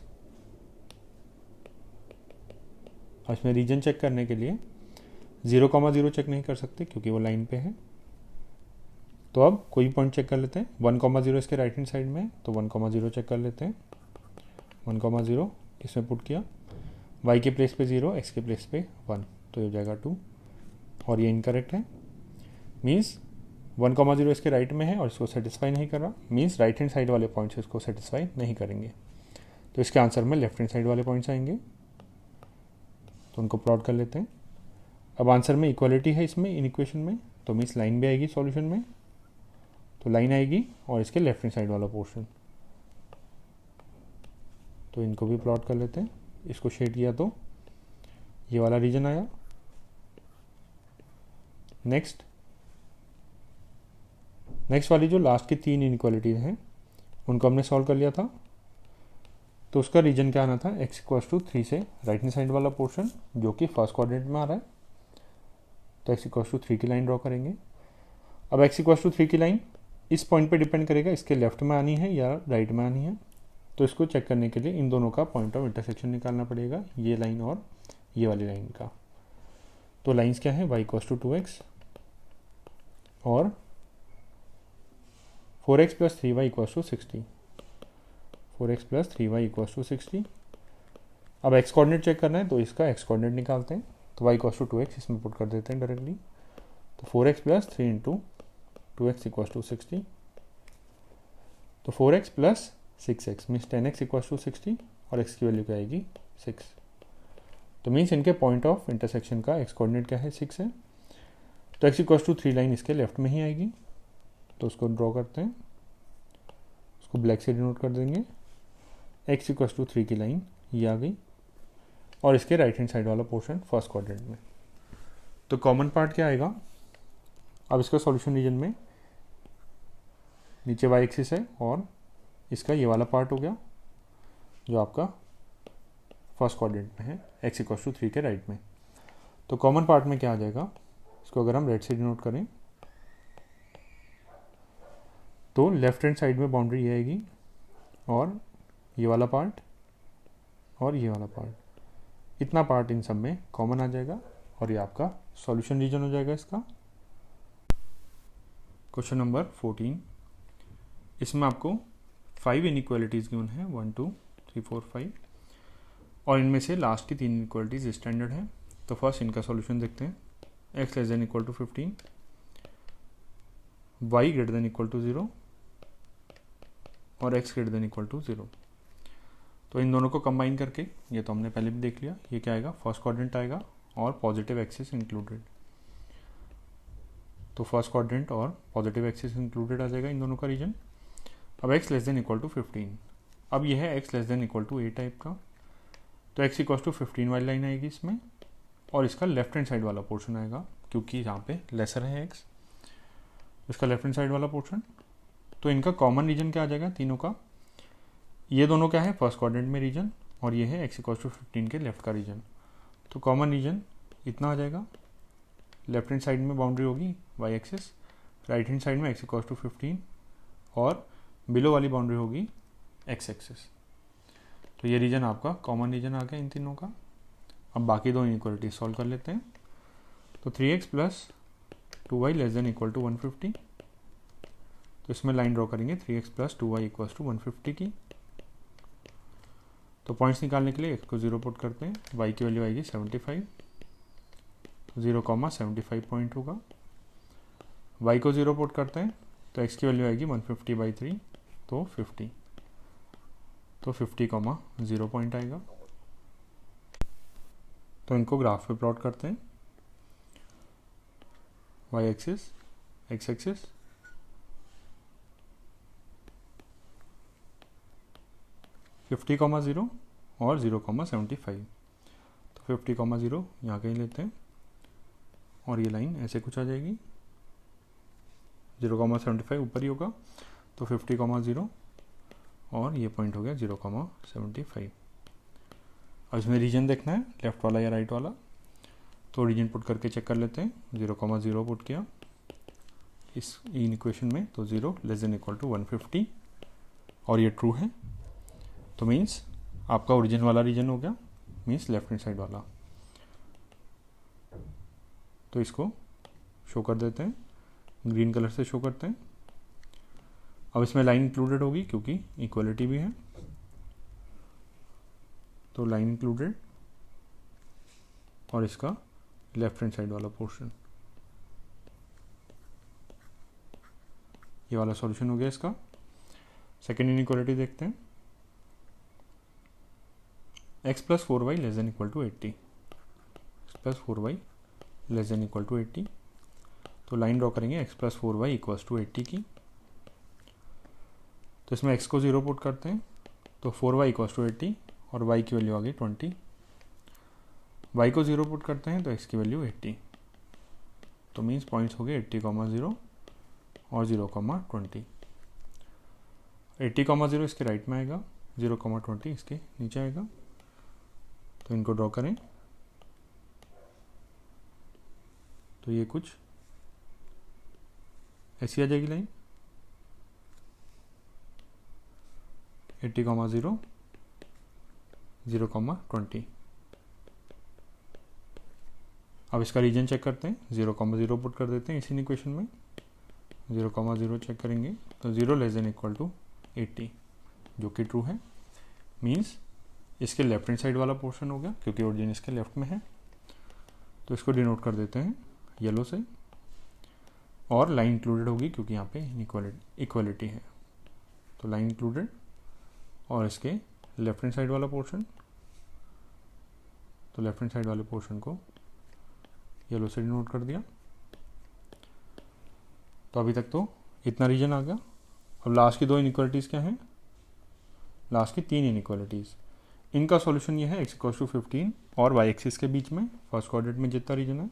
और इसमें रीजन चेक करने के लिए 0,0 चेक नहीं कर सकते क्योंकि वो लाइन पे है, तो अब कोई पॉइंट चेक कर लेते हैं। 1,0 इसके राइट हैंड साइड में, तो 1,0 चेक कर लेते हैं। 1,0 इसमें पुट किया, y के प्लेस पे 0, x के प्लेस पे 1, तो ये हो जाएगा 2, और ये इनकरेक्ट है, मीन्स 1,0 इसके राइट में है और इसको सेटिस्फाई नहीं कर रहा, मीन्स राइट हैंड साइड वाले पॉइंट्स इसको सेटिस्फाई नहीं करेंगे, तो इसके आंसर में लेफ्ट हैंड साइड वाले पॉइंट्स आएंगे। तो उनको प्लॉट कर लेते हैं। अब आंसर में इक्वालिटी है इसमें इन इक्वेशन में, तो मीन्स लाइन भी आएगी सॉल्यूशन में, तो लाइन आएगी और इसके लेफ्ट हैंड साइड वाला पोर्शन, तो इनको भी प्लॉट कर लेते हैं। इसको शेड किया तो ये वाला रीजन आया। नेक्स्ट वाली जो लास्ट की 3 इनइक्वालिटीज हैं उनको हमने सॉल्व कर लिया था, तो उसका रीजन क्या आना था, x = 3 से राइट हैंड साइड वाला पोर्शन जो कि फर्स्ट क्वाड्रेंट में आ रहा है, तो x = 3 की लाइन ड्रॉ करेंगे। अब x = 3 की लाइन इस पॉइंट पे डिपेंड करेगा इसके लेफ्ट में आनी है या राइट में आनी है, तो इसको चेक करने के लिए इन दोनों का पॉइंट ऑफ इंटरसेक्शन निकालना पड़ेगा, ये लाइन और ये वाली लाइन का। तो लाइंस क्या है, y = 2x और 4x + 3y = 60, 4x + 3y = 60। अब x कोऑर्डिनेट चेक करना है तो इसका x कोऑर्डिनेट निकालते हैं, तो y = 2x इसमें पुट कर देते हैं डायरेक्टली, तो 4x + 3 × 2x = 60, तो 4x + 6x मीन्स 10x = 60 और x की वैल्यू क्या आएगी 6। तो मीन्स इनके पॉइंट ऑफ इंटरसेक्शन का x कोऑर्डिनेट क्या है 6 है, तो x = 3 लाइन इसके लेफ्ट में ही आएगी, तो उसको ड्रॉ करते हैं, उसको ब्लैक से डिनोट कर देंगे। x = 3 की लाइन ये आ गई और इसके राइट हैंड साइड वाला पोर्शन फर्स्ट क्वाड्रेंट में। तो कॉमन पार्ट क्या आएगा, अब इसका सॉल्यूशन रीजन में नीचे y एक्सिस है और इसका ये वाला पार्ट हो गया जो आपका फर्स्ट क्वाड्रेंट में है, x = 3 के राइट में। तो कॉमन पार्ट में क्या आ जाएगा, इसको अगर हम रेड से डिनोट करें तो लेफ्ट हैंड साइड में बाउंड्री ये आएगी और ये वाला पार्ट और ये वाला पार्ट, इतना पार्ट इन सब में कॉमन आ जाएगा और ये आपका सॉल्यूशन रीजन हो जाएगा इसका। क्वेश्चन नंबर 14, इसमें आपको 5 इनइक्वालिटीज़ गिवन है, 1 2 3 4 5, और इनमें से लास्ट की 3 इनइक्वालिटीज़ स्टैंडर्ड हैं। तो फर्स्ट इनका सॉल्यूशन देखते हैं। x < 15, y > 0 और x > 0। तो इन दोनों को कंबाइन करके, ये तो हमने पहले भी देख लिया, ये क्या आएगा फर्स्ट क्वाड्रेंट आएगा और पॉजिटिव एक्सिस इंक्लूडेड, तो फर्स्ट क्वाड्रेंट और पॉजिटिव एक्सिस इंक्लूडेड आ जाएगा इन दोनों का रीजन। अब x < 15, अब ये है x < a टाइप का, तो x = 15 वाली लाइन आएगी इसमें और इसका लेफ्ट हैंड साइड वाला पोर्शन आएगा क्योंकि यहाँ पे लेसर है x, इसका लेफ्ट हैंड साइड वाला पोर्शन। तो इनका कॉमन रीजन क्या आ जाएगा तीनों का, ये दोनों क्या है फर्स्ट क्वाड्रेंट में रीजन और ये है x = 15 के लेफ्ट का रीजन। तो कॉमन रीजन इतना आ जाएगा, लेफ्ट हैंड साइड में बाउंड्री होगी y axis, right hand side में x = 15 और बिलो वाली बाउंड्री होगी x एक्सिस। तो ये रीजन आपका कॉमन रीजन आ गया इन तीनों का। अब बाकी दो इनइक्वालिटी सॉल्व कर लेते हैं। तो 3x + 2y ≤ 150, तो इसमें लाइन ड्रॉ करेंगे 3x + 2y = 150 की। तो पॉइंट्स निकालने के लिए x को 0 पुट करते हैं, y की वैल्यू आएगी 75, तो 0,75 पॉइंट होगा। y को 0 पुट करते हैं तो x की वैल्यू आएगी 150/3, तो 50, तो 50,0 पॉइंट आएगा। तो इनको ग्राफ पे प्लॉट करते हैं, y एक्सिस, x एक्सिस, (50,0) और 0,75। तो 50,0 यहाँ कहीं लेते हैं और ये लाइन ऐसे कुछ आ जाएगी, 0,75 ऊपर ही होगा, तो 50,0 और ये पॉइंट हो गया 0,75। अब इसमें रीजन देखना है लेफ्ट वाला या राइट वाला, तो रीजन पुट करके चेक कर लेते हैं। 0,0 पुट किया इस इन इक्वेशन में, तो 0 < 150 और ये ट्रू है, तो मीन्स आपका ओरिजिन वाला रीजन हो गया, मीन्स लेफ्ट हैंड साइड वाला। तो इसको शो कर देते हैं, ग्रीन कलर से शो करते हैं। अब इसमें लाइन इंक्लूडेड होगी क्योंकि इक्वलिटी भी है, तो लाइन इंक्लूडेड और इसका लेफ्ट हैंड साइड वाला पोर्शन, ये वाला सॉल्यूशन हो गया इसका। सेकेंड इनइक्वालिटी देखते हैं। x + 4y ≤ 80, x + 4y ≤ 80। तो लाइन ड्रॉ करेंगे x plus 4y equals to 80 की। तो इसमें x को 0 पुट करते हैं तो 4y इक्वल्स टू 80 और y की वैल्यू आ गई 20। y को 0 पुट करते हैं तो x की वैल्यू 80। तो मीन्स पॉइंट्स हो गए 80,0 और 0,20। 80,0 इसके राइट में आएगा, 0,20 इसके नीचे आएगा। तो इनको ड्रॉ करें तो ये कुछ ऐसी आ जाएगी लाइन 80,0 0,20। अब इसका रीजन चेक करते हैं, 0,0 पुट कर देते हैं इसी इक्वेशन में। 0,0 चेक करेंगे तो 0 लेस देन इक्वल टू 80 जो कि ट्रू है। मीन्स इसके लेफ्ट हैंड साइड वाला पोर्शन हो गया क्योंकि ओरिजिन इसके लेफ्ट में है। तो इसको डिनोट कर देते हैं येलो से और लाइन इंक्लूडेड होगी क्योंकि यहाँ पे इक्वलिटी है। तो लाइन इंक्लूडेड और इसके लेफ्ट हैंड साइड वाला पोर्शन, तो लेफ्ट हैंड साइड वाले पोर्शन को येलो से डिनोट कर दिया। तो अभी तक तो इतना रीजन आ गया। अब लास्ट की 2 इनइक्वालिटीज़ क्या हैं? लास्ट की 3 इनइक्वालिटीज़, इनका सॉल्यूशन ये है x इक्वल टू 15 और y एक्सिस के बीच में फर्स्ट क्वाड्रेंट में जितना रीजन है।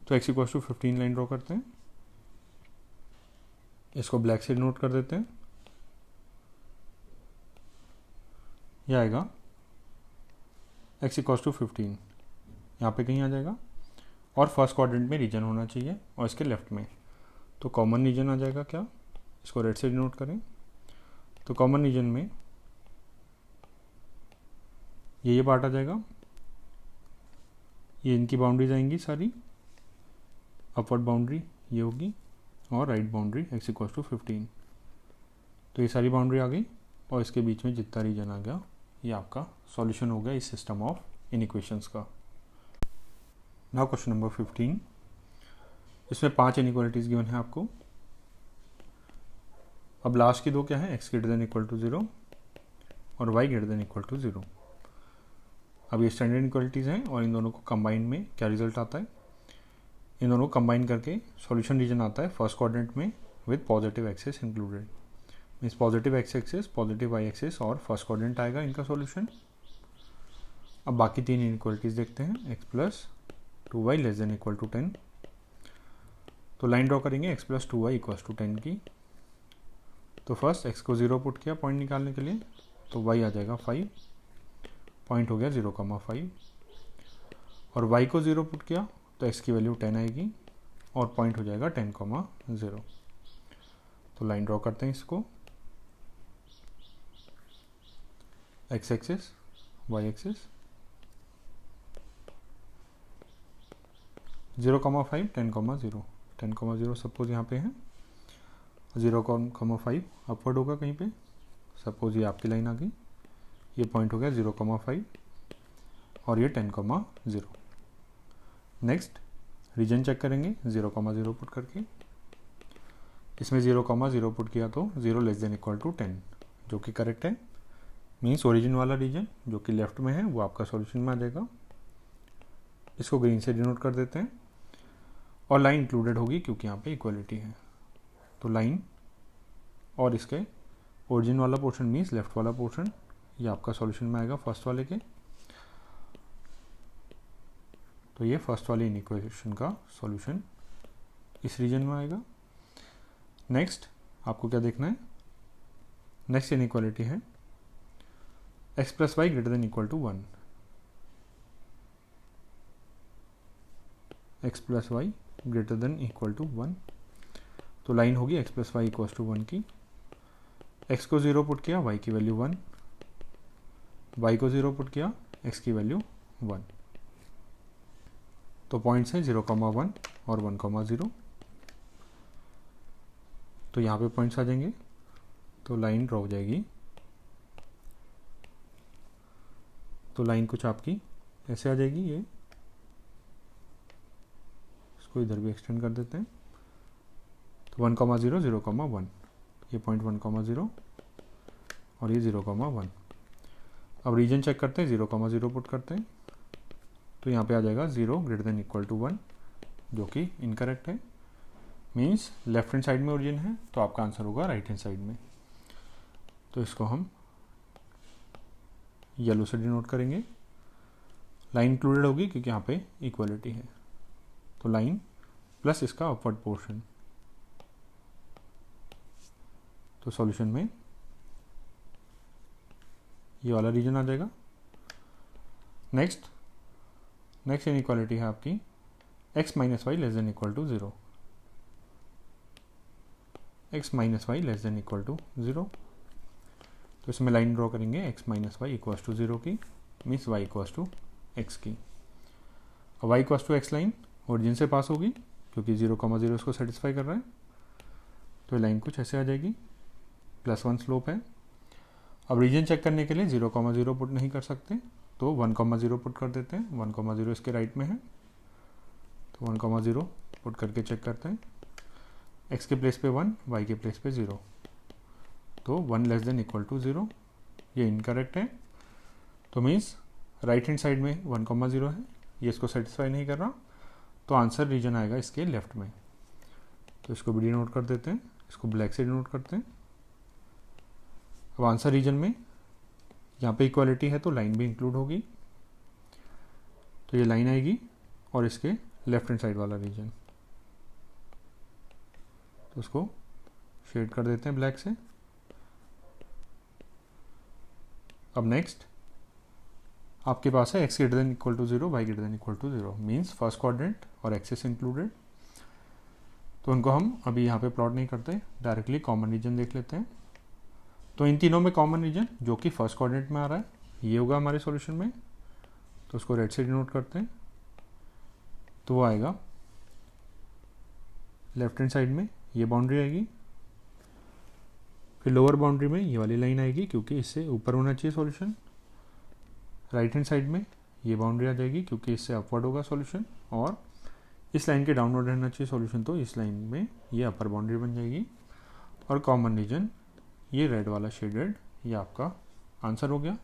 तो x equal to 15 line draw करते हैं, इसको ब्लैक से नोट कर देते हैं। यह आएगा x इक्वल टू 15 यहाँ पे कहीं आ जाएगा और फर्स्ट क्वाड्रेंट में रीजन होना चाहिए और इसके लेफ्ट में। तो कॉमन रीजन आ जाएगा क्या? इसको रेड से डिनोट करें तो कॉमन रीजन में ये पार्ट आ जाएगा, ये इनकी बाउंड्रीज आएंगी सारी, अपवर्ड बाउंड्री ये होगी और right boundary x equal to 15। तो ये सारी बाउंड्री आ गई और इसके बीच में जितना रीजन आ गया ये आपका सॉल्यूशन हो गया इस सिस्टम ऑफ इनइक्वेशंस का। नाउ क्वेश्चन नंबर 15, इसमें 5 इनइक्वालिटीज गिवन है आपको। अब लास्ट की 2 क्या है? x greater than equal to 0 और y greater than equal to 0। अब ये स्टैंडर्ड इनइक्वालिटीज़ हैं और इन दोनों को कंबाइन में क्या रिजल्ट आता है? इन दोनों को कंबाइन करके सॉल्यूशन रीजन आता है फर्स्ट क्वाड्रेंट में with positive axes included. Means positive x axes, positive y axes और फर्स्ट क्वाड्रेंट आएगा इनका सॉल्यूशन। अब बाकी 3 इनइक्वालिटीज़ देखते हैं। x plus 2y less than equal to 10। तो लाइन ड्रॉ करेंगे x plus 2y equal to 10 की। तो फर्स्ट x को 0 पुट किया पॉइंट निकालने के लिए, तो y आ जाएगा 5, पॉइंट हो गया 0,5 और y को 0 पुट किया तो x की वैल्यू 10 आएगी और पॉइंट हो जाएगा 10,0। तो लाइन ड्रॉ करते हैं इसको, x axis y axis 0,5 10,0 10,0 suppose यहाँ पे है, 0,5 अपवर्ड होगा कहीं पे। सपोज ये आपकी लाइन आ गई, ये पॉइंट हो गया 0,5 और ये 10,0। नेक्स्ट रीजन चेक करेंगे 0,0 पुट करके। इसमें 0,0 पुट किया तो 0 लेस देन इक्वल टू 10 जो कि करेक्ट है। मीन्स ओरिजिन वाला रीजन जो कि लेफ्ट में है वो आपका सॉल्यूशन में आ जाएगा। इसको ग्रीन से डिनोट कर देते हैं और लाइन इंक्लूडेड होगी क्योंकि यहाँ पे इक्वलिटी है। तो लाइन और इसके ओरिजिन वाला पोर्शन मीन्स लेफ्ट वाला पोर्शन ये आपका सॉल्यूशन में आएगा फर्स्ट वाले के। तो ये फर्स्ट वाली इनइक्वेशन का सॉल्यूशन इस रीजन में आएगा। नेक्स्ट आपको क्या देखना है? नेक्स्ट इनइक्वालिटी है x plus y greater than equal to 1। x plus y greater than equal to 1। तो लाइन होगी x plus y equal to 1 की। x को 0 पुट किया, y की वैल्यू 1, y को 0 पुट किया, x की वैल्यू 1। तो पॉइंट्स हैं 0,1 और 1,0। तो यहाँ पे पॉइंट्स आ जाएंगे तो लाइन ड्रॉ हो जाएगी। तो लाइन कुछ आपकी ऐसे आ जाएगी, ये इसको इधर भी एक्सटेंड कर देते हैं। तो 1,0 0,1 ये पॉइंट 1,0 और ये 0,1। अब रीजन चेक करते हैं, 0,0 पुट करते हैं तो यहाँ पे आ जाएगा 0 ग्रेटर देन इक्वल टू 1 जो कि इनकरेक्ट है। मीन्स लेफ्ट हैंड साइड में ओरिजिन है, तो आपका आंसर होगा राइट हैंड साइड में। तो इसको हम येलो से डिनोट करेंगे। लाइन इंक्लूडेड होगी क्योंकि यहाँ पे इक्वलिटी है, तो लाइन प्लस इसका अपवर्ड पोर्शन। तो सॉल्यूशन में ये वाला रीजन आ जाएगा। नेक्स्ट इनइक्वालिटी है आपकी x minus y less than equal to 0, x minus y less than equal to 0। तो इसमें लाइन ड्रॉ करेंगे x minus y equal to 0 की, means y equal to x की। अब y equal to x line origin से पास होगी क्योंकि 0,0 इसको सेटिस्फाई कर रहा है, तो लाइन कुछ ऐसे आ जाएगी, +1 स्लोप है। अब रीजन चेक करने के लिए 0,0 पुट नहीं कर सकते, तो 1,0 पुट कर देते हैं। 1,0 इसके राइट में है, तो 1,0 पुट करके चेक करते हैं। x के प्लेस पे 1, y के प्लेस पे 0, तो 1 लेस देन इक्वल टू 0, ये इनकरेक्ट है। तो मीन्स राइट हैंड साइड में 1,0 है, ये इसको सेटिस्फाई नहीं कर रहा, तो आंसर रीजन आएगा इसके लेफ्ट में। तो इसको भी डिनोट कर देते हैं, इसको ब्लैक से डिनोट करते हैं। अब आंसर रीजन में यहाँ पे इक्वालिटी है, तो लाइन भी इंक्लूड होगी, तो ये लाइन आएगी और इसके लेफ्ट हैंड साइड वाला रीजन, तो उसको शेड कर देते हैं ब्लैक से। अब नेक्स्ट आपके पास है x greater than equal to 0, y greater than equal to 0, means first quadrant और एक्सिस इंक्लूडेड। तो उनको हम अभी यहाँ पे प्लॉट नहीं करते, डायरेक्टली कॉमन रीजन देख लेते हैं। तो इन तीनों में कॉमन रीजन जो कि फर्स्ट क्वाड्रेंट में आ रहा है, ये होगा हमारे सॉल्यूशन में, तो उसको रेड से डिनोट करते हैं। तो वो आएगा लेफ्ट हैंड साइड में, ये बाउंड्री आएगी, फिर लोअर बाउंड्री में ये वाली लाइन आएगी क्योंकि इससे ऊपर होना चाहिए सॉल्यूशन। राइट हैंड साइड में ये बाउंड्री आ जाएगी क्योंकि इससे अपवर्ड होगा सॉल्यूशन, और इस लाइन के डाउनवर्ड रहना चाहिए सॉल्यूशन, तो इस लाइन में ये अपर बाउंड्री बन जाएगी। और कॉमन रीजन ये रेड वाला शेडेड, ये आपका आंसर हो गया।